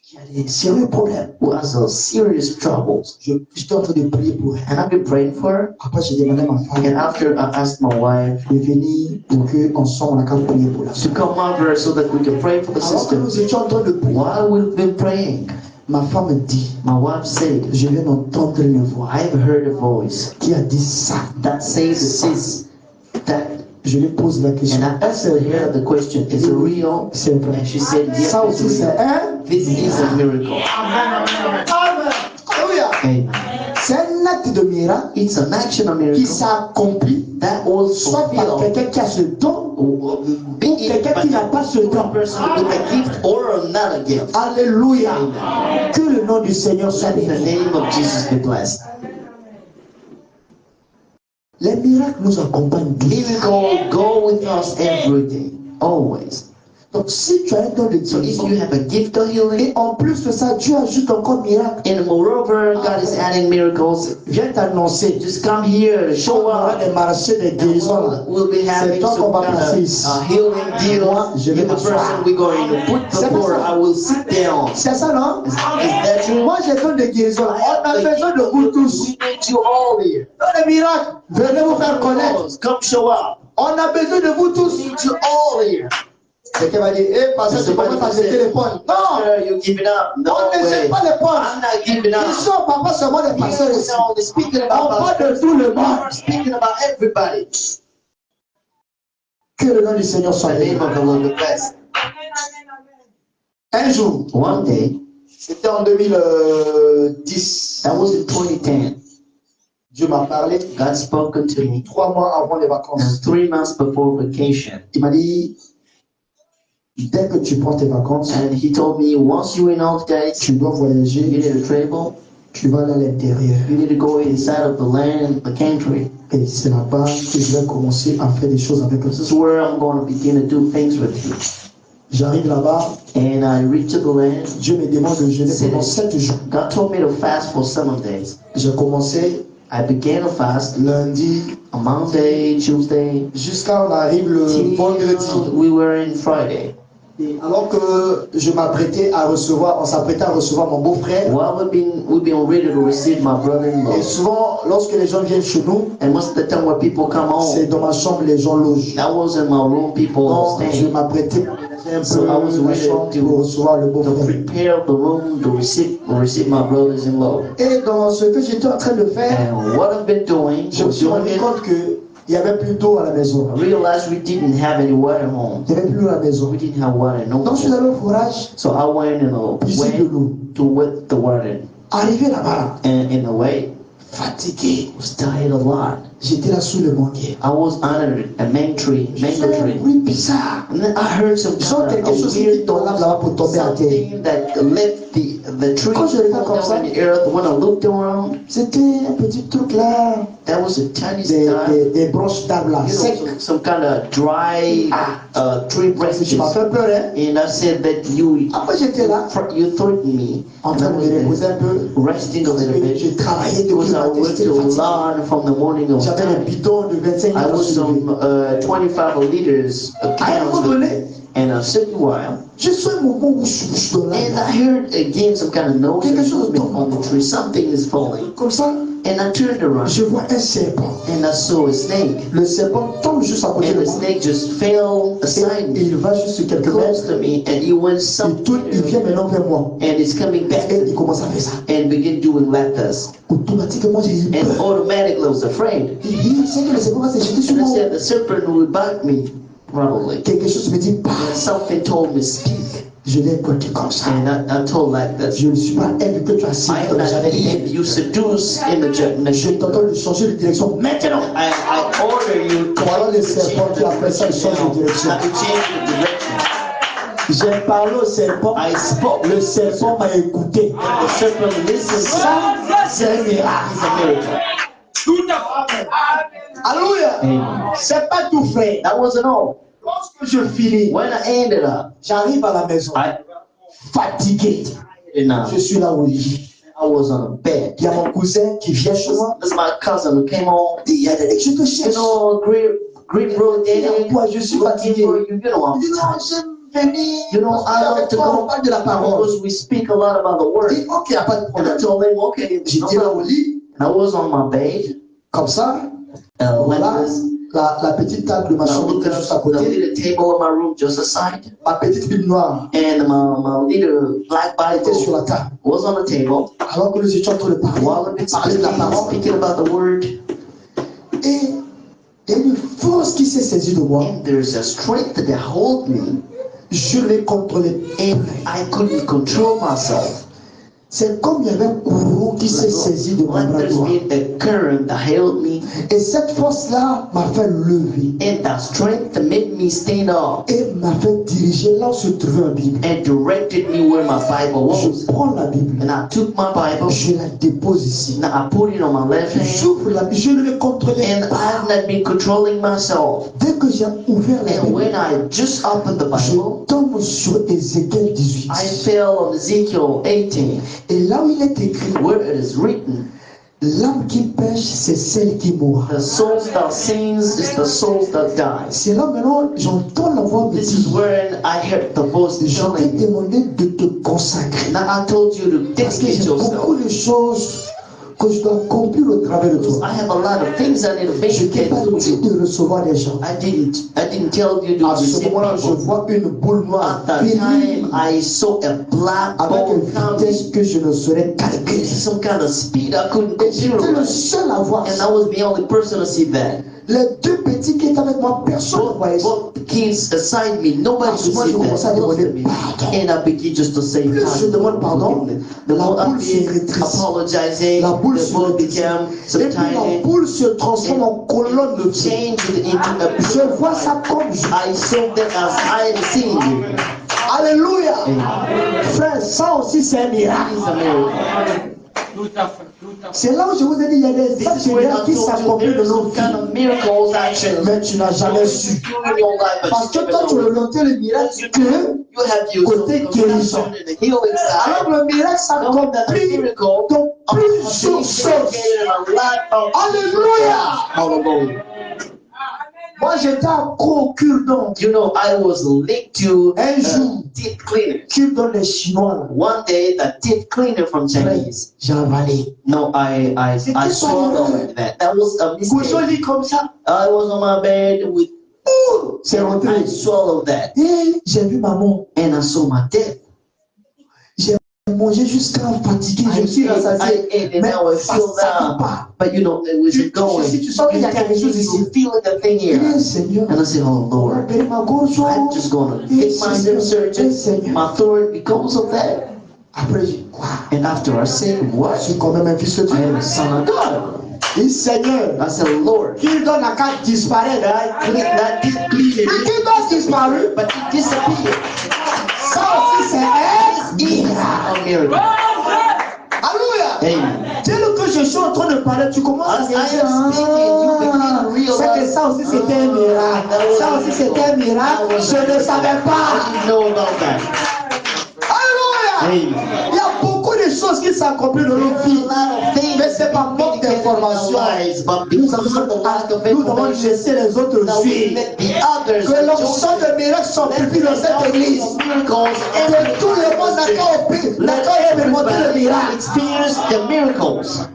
qui a des sérieux problèmes. who has a serious troubles. J'étais en train de prier pour elle. And I've been praying for her. Après, j'ai demandé à ma femme And after I asked my wife de venir pour qu'ensemble, on a qu'à prier pour la to soeur. come over so that we can pray for the Alors que nous sister. étions en train de prier, While we've been praying, ma femme me dit, my wife said, je viens d'entendre une voix I've heard a voice qui a dit ça. that says this, that. Je lui pose la question. And I asked her the question, is it real? C'est vrai. And she said, yes, Ça it's aussi, c'est real. un. This is a miracle. Amen. Alléluia. Amen. C'est un acte de miracle It's an action of qui miracle s'accomplit that was soit par fulfilled. quelqu'un qui a ce don ou Be it quelqu'un qui n'a pas ce by don. a person with a gift or not a gift. Alléluia. Que le nom du Seigneur soit Let the béni. name of Jesus be blessed. Les miracles nous accompagnent tous. Miracles go with us every day, always. Donc si tu as un don de So if guérison, you have a gift of healing, et en plus de ça, Dieu ajoute encore miracle, and moreover, God is adding miracles, viens t'annoncer. just come here, show On aura up. des marchés de guérison là. We'll be having C'est toi some qu'on va kind placer ici. of healing deal. Moi, je vais You're the m'asseoir. person we're going to put C'est before. pas ça. I will sit down. C'est ça, non? Is that true? Moi, j'ai don de guérison. On a besoin de vous tous. We need you all here. Dans les miracles, venez vous faire connaître. Come show up. On a besoin de vous tous. We need you all here. Quelqu'un va dire, eh, pasteur, tu commences à jeter les points. Non! Pastor, you giving up? No On ne way. jette pas les points. I'm not giving up. Ils sont pas seulement des pasteurs We're ici. not only speaking On about parle pastors. de tout le monde. We're speaking about everybody. Que le nom du Seigneur soit The béni. name of the Lord the best. Un jour, One day, c'était en 2010, that was in 2010, Dieu m'a parlé God spoken to me. 3 mois avant les vacances. And 3 months before vacation, Il m'a dit, dès que tu prends tes vacances, and He told me, once you're in holidays, tu dois you voyager, need to travel. tu vas aller à l'intérieur. You need to go inside of the land, the country. Et c'est là-bas que je vais commencer à faire des choses avec eux. This is where I'm going to begin to do things with you. J'arrive là-bas, And I reached to the land. Dieu me demande de jeûner pendant 7 jours. God told me to fast for 7 days. J'ai commencé I began to fast lundi on Monday, Tuesday, jusqu'à on arrive le till vendredi. we were in Friday. Alors que je m'apprêtais à recevoir, on s'apprêtait à recevoir mon beau-frère. While we've been ready to receive my brother-in-law. Et souvent, lorsque les gens viennent chez nous, And most of the time when people come c'est home, dans ma chambre les gens logent. that was in my room, people Donc, je staying. m'apprêtais à ménager un So I was peu la ready chambre pour recevoir le to beau-frère. prepare the room to receive my brothers-in-law. Et dans ce que j'étais en train de faire, And what I've been doing, je me suis rendu compte qu'il n'y avait plus d'eau à la maison. I realized we didn't have any water at home. Il n'y avait plus d'eau à la maison. We didn't have water, no Donc, je suis water. allé au forage, So I went in the puiser de way l'eau. to wet the water. Arrivé là-bas, And in the way, fatigué, I was tired a lot. j'étais là sous le manguier. I was under a mango tree. J'ai un bruit bizarre. And then I heard some Genre kind quelque of chose qui weird dans l'arbre là-bas pour tomber à terre. something that left the tree Quand je regarde comme down ça, in the earth, when I looked around, c'était un petit truc là, that was a tiny des stud. des branches d'arbres là, You know, secs. some kind of dry tree branches. Tu m'as fait peur, hein? And I said that you Après j'étais là, you threatened me. en And train I de was me there reposer un peu. resting a little bit. J'ai travaillé Because depuis I le matin, worked j'étais a fatigué. lot from the morning of J'avais un time. bidon de 25 I litres. was some 25 liters of À un moment cans. donné, And a certain while, j'ai su un moment où je suis dans and I l'arbre. heard again some kind of noise Quelque and chose movement tombe. on the tree. Something is falling. Comme ça, And I turned around je vois un serpent. and I saw a snake. Le serpent tombe juste à côté And de the moi. snake just fell beside Et me, il va juste quelques close mètres. to me, and he went Il tourne, il vient somewhere maintenant vers moi. and it's coming back Et to il me commence à faire ça. and begin doing like this. Automatiquement, j'ai eu And peur. automatically I was afraid. Il sait que le serpent va se jeter sur And I moi. said the serpent would bite me, probably. Quelque chose me dit, bah, And something told me speak. je l'ai écouté comme ça. And I told like this. Je ne suis pas aimé que tu as I séduit am dans le not jardin. been you seduce in the Je t'entends de changer de direction. Maintenant, I order you to voilà le serpent qui a fait ça, il change de direction. Now to change the direction. J'ai parlé au serpent. I spoke. Le serpent m'a écouté. And the serpent listened. Ça, c'est un miracle. It's a miracle. Alléluia. Amen. C'est pas tout fait. That wasn't all. Lorsque je finis, When I ended up, j'arrive à la maison. fatigué. I Je suis là au lit. was on a bed. Il y a mon cousin qui vient chez moi. This is my cousin who came home. Il y a des je te You cherche. know, great bro, Danny. Moi, je suis Looking fatigué. for you. You know, Il dit non, j'aime venir. You know, I love to on go parle de la parole. because we speak a lot about the Il word. dit ok, il n'y a pas de And I problème. told him, okay, J'étais là au lit, And I was on my bed, comme ça. like Voilà, this. la petite table de ma And I chambre looked était at juste à the côté. little table in my room just aside. Ma petite Bible noire And my little black était sur Bible la table. was on the table. Alors que nous étions en train de parler, While we parler de la parole. speaking about the word. Et il y a une force qui s'est saisie de moi. And there's a strength that hold me. Je l'ai contrôlé. And I couldn't control myself. C'est comme il y avait un courant qui s'est saisi de mon Like bras there's droit. been a current that held me. Et cette force-là m'a fait lever And that strength that made me stand up et m'a fait diriger là où se trouvait ma Bible. and directed me where my Bible was. Je prends la Bible, And I took my Bible. je la dépose ici. Now I put it on my left hand. J'ouvre la Bible, je ne le contrôlais And pas. I've not been controlling myself. Dès que j'ai ouvert la And Bible, when I just opened the je Bible, tombe sur Ézéchiel 18. I fell on Ezekiel 18, Et là où il est écrit, where it is written, l'âme qui pêche, c'est celle qui mourra. the souls that sins is the souls that dies. C'est là maintenant, j'entends la voix me This is dire, where I heard the voice je t'ai telling me. demandé de te consacrer. Now I told you to Parce que dedicate j'ai beaucoup yourself. de choses que je dois accomplir au travers de toi. I have a lot of things I need to Je t'ai dedicate pas to dit you. de recevoir des gens. I didn't tell you to À ce receive moment-là, je people. vois une boule noire At that bénie time, I saw a black avec ball une coming. vitesse que je ne saurais calculer. Some kind of speed I couldn't Et j'étais le control. seul à voir And ça. I was the only person to see that. Les deux petits qui étaient avec moi, personne ne voyait ça. Both kids aside me, nobody could Moi, see je commençais à that. Close to demander me. pardon. And I began just to say, Plus je demande pardon, the la more I boule se began rétrécit. apologizing, La boule the se more it rétrécit. became Et so puis la tiny. boule se transforme en colonne de feu. Changed it into a Je vois ça comme je. I saw that as I am seeing you. Alléluia. Amen. Frère, ça aussi c'est un miracle. It's a miracle. C'est là où je vous ai dit, il y a des This actes is where I miracles qui told you s'accomplissent de there's nos some kind vies. of miracles action. Mais tu n'as jamais su. In your life, but Parce que you toi, tu never know. remontais le miracle que You have your côté guérison. compassion and the healing side. alors le miracle Knowing that the s'accomplit miracle dans plusieurs choses. Alléluia. Hallelujah. Moi, j'étais accro au cure-dent. You know, I was linked to Un jour, teeth cleaner. cure-dent des Chinois. Là. One day, the teeth cleaner from Chinese. J'ai avalé. No, I swallowed that. That was a Cochon mistake. lit comme ça. I was on my bed with. C'est rentré. I swallowed that, Et j'ai vu maman. and I saw my death. J'ai mangé jusqu'à fatigué. Je suis I rassasié. ate, and Mais now I ça feel ne down. pas. But you know, it was Tu going. si tu sens qu'il y a quelque chose ici. You feeling the thing Eh, here. Seigneur. And I said, oh On va Lord, opérer ma gorge. I'm just going to Eh, get my Seigneur. Eh, surgeon, Seigneur. my thorn because of that. Après, j'ai quoi? And after I said, Je what? suis quand même un fils de I am Dieu. a son of God. Et Seigneur. I said, Lord, Qui donne la carte disparaît. that did bleed Mais qui doit disparaître? but it disappeared. Ça aussi, c'est un miracle. A miracle. en train de parler, tu commences à As I dire, am speaking, you begin to realize, c'est que ça aussi c'était un miracle. Ça aussi c'était un miracle. Je ne savais I pas. didn't know about that. Alléluia. Amen. Il y a beaucoup de choses qui s'accomplissent dans nos vies. Mais c'est pas manque d'information. Nous devons laisser les autres suivre. Que l'onction de miracles sont publiés dans cette église. Que tout le monde n'a qu'à expérimenter le miracle. Experience the miracles.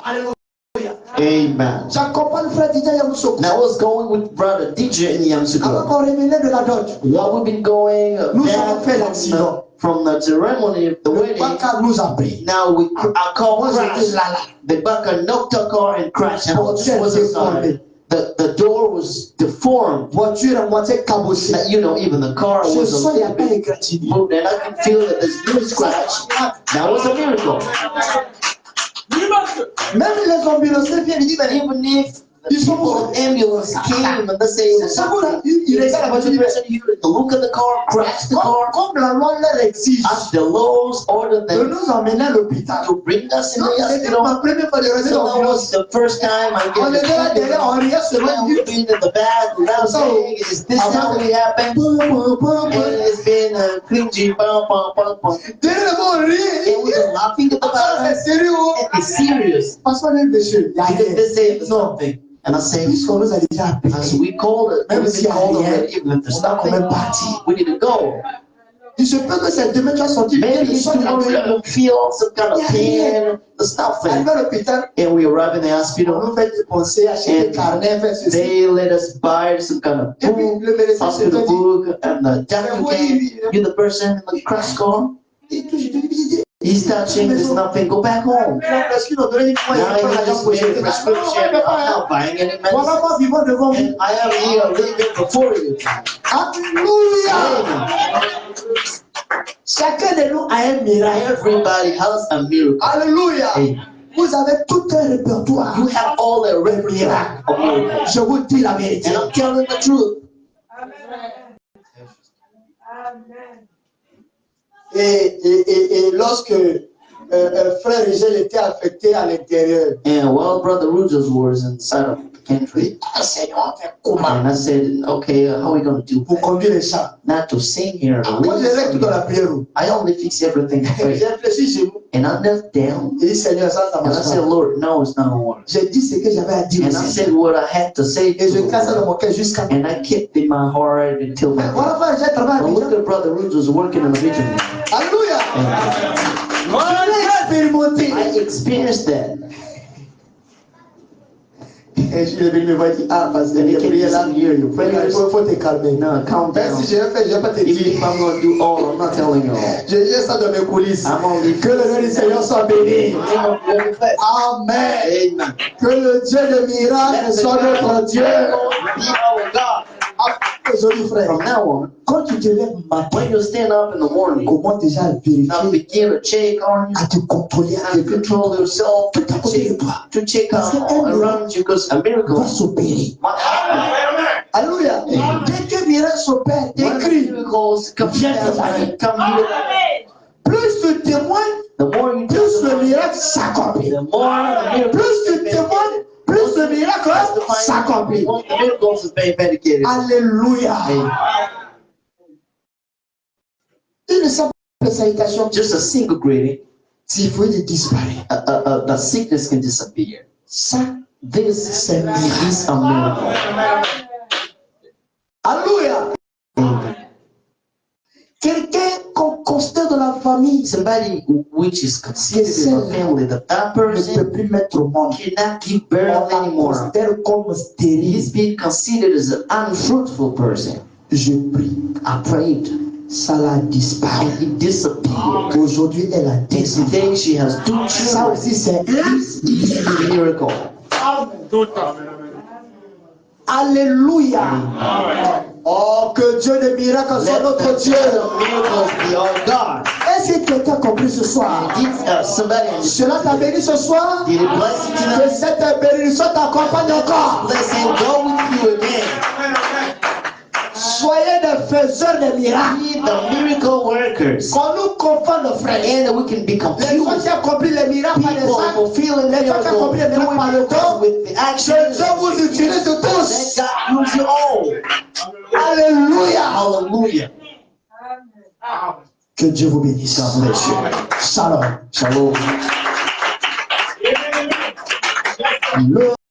Alléluia. Amen. J'accompagne frère Didier Yamoussoukro. Now I was going with brother DJ in Avant Yamoussoukro. qu'on revenait de la dot, While we've been going nous back avons fait l'accident. from the ceremony of the Le wedding, Baka nous a pris. now our car Moi j'étais crashed. là là. The bucker knocked our car and crashed. And I was Voiture inside. déformée. The door was deformed. Voiture à moitié cabossée. That, you know, even the car Je was sens il y a a pas égratigné. moved, and I could feel that there's no scratch. That was a miracle. Même les ambulanciers viennent dire, But even if the people of ambulance came and they say it was c'est bon là, something, il est the là, person here, the look of the car, crashed the car, comme la loi leur exige as the laws ordered de them nous emmener à l'hôpital. to bring us in Non, the c'était hospital. ma première fois de rester So dans that l'ambulance. was the first time I On get était là derrière, on riait So seulement now du we've been in the back, now saying, is this how it happened? And it's been a cringy, bum, bum, bum, bum. derrière on And we riait. were laughing Ah, about c'est it. sérieux. And it's serious. Parce qu'on est monsieur. Because they say something. And I say, Puisqu'on nous a déjà appelé. as we called it, Même when s'il we y a called rien, already, even if there's on va quand nothing, même partir. we need to go. Il se peut que cette demain tu as senti bien Maybe le it's sang de la tomorrow douleur. you feel some kind of pain, there's nothing. Arrivé à l'hôpital, And we arrive in the on hospital, nous fait penser à acheter des carnets, faire ceci. they let us buy some kind of Et puis book, le médecin se hospital fait dire, book, and the doctor came, you're the person in the crash car. He's touching, there's nothing, go back home. Parce qu'ils ont donné une fois, Now ils he prennent la just jambe made a projetée. prescription, I'm not buying any Voilà medicine. moi vivant devant vous. And I am here living before you. Alléluia. Amen. Chacun de nous a un miracle. Everybody has a miracle. Alléluia. Amen. Vous avez tout un répertoire. You have all the miracle of miracles. Je vous dis la vérité. And I'm telling the truth. Et lorsque frère Régel était affecté à l'intérieur, And while Brother Rujas was inside of the country, ah, Seigneur, on fait comment and I said, okay, how are we going to do pour that? conduire les chants? Not to sing here. To Moi, je reste tout dans la lead. prière. I only fix everything to J'ai pray. réfléchi chez vous. And I knelt down J'ai dit, Seigneur, ça and I marche said, pas. Lord, no, it's not going to work. J'ai dit ce que j'avais à dire. And I said what I had to say to Et je the casse ça dans Lord. mon cœur jusqu'à. And I kept in my heart until my Voilà, frère, j'ai travaillé But avec look at Brother Rujas working in the region. Alléluia. Je l'ai expérimenté. I experienced that. Et je l'ai me voit dire, ah, parce que And les he kept prières là, listening here, your il prayers. faut te calmer. Now, calm Même down. si je l'ai fait, je ne vais pas te Even dire. if I'm going to do all, I'm not telling you all. J'ai ça dans mes coulisses. I'm only Que le nom du Seigneur soit béni. The name of the Lord be blessed. Amen. Amen. Que le Dieu de miracle Let the soit notre God Dieu. be our God. Aujourd'hui, frère, From now on, quand tu te lèves matin, when you stand up in the morning, comment déjà now vérifier, begin to check on you, à te contrôler, à and te control yourself, tout à côté de toi, to check out around you, because a miracle va s'opérer. might happen. Alléluia. Dès que miracle s'opère, When t'écris. miracles come here, Plus tu témoignes, the more you plus le testify, miracle s'accomplit. the more the miracles Plus tu témoignes, plus le miracle s'accomplit. the miracles is being vindicated. Alléluia. Amen. Une simple salutation, Just a single greeting, typhoïde disparaît. the sickness can disappear. Ça, This c'est miracle. is a miracle. Alléluia. Amen. Quelqu'un qu'on constate dans la famille Somebody which is considered in a family that ne person peut plus mettre au monde. cannot give On birth la anymore. considère comme stérile. He's been considered as an unfruitful person. Je prie. I prayed Ça l'a disparu. and he disappeared. Aujourd'hui, elle a And des enfants. today she has 2 Ça children. aussi, c'est This is a miracle. Alléluia. Oh, que Dieu de miracles soit Let notre the Dieu. God of miracles be our God. Est-ce que quelqu'un a compris ce soir? Did somebody Cela t'a béni ce soir? did it bless you Que tonight? cette bénédiction t'accompagne encore. Blessing go with you again. Soyez des faiseurs de miracles. Be the miracle workers. Qu'on nous confonde, frère. And that we can become Les gens confused. qui ont compris les miracles par les People actes, fulfilling les gens qui ont compris les miracles par le corps, with the que actions. Dieu vous utilise Let tous. God use you all. Alléluia. Hallelujah. Que Dieu vous bénisse. God bless you. Shalom. Shalom. Le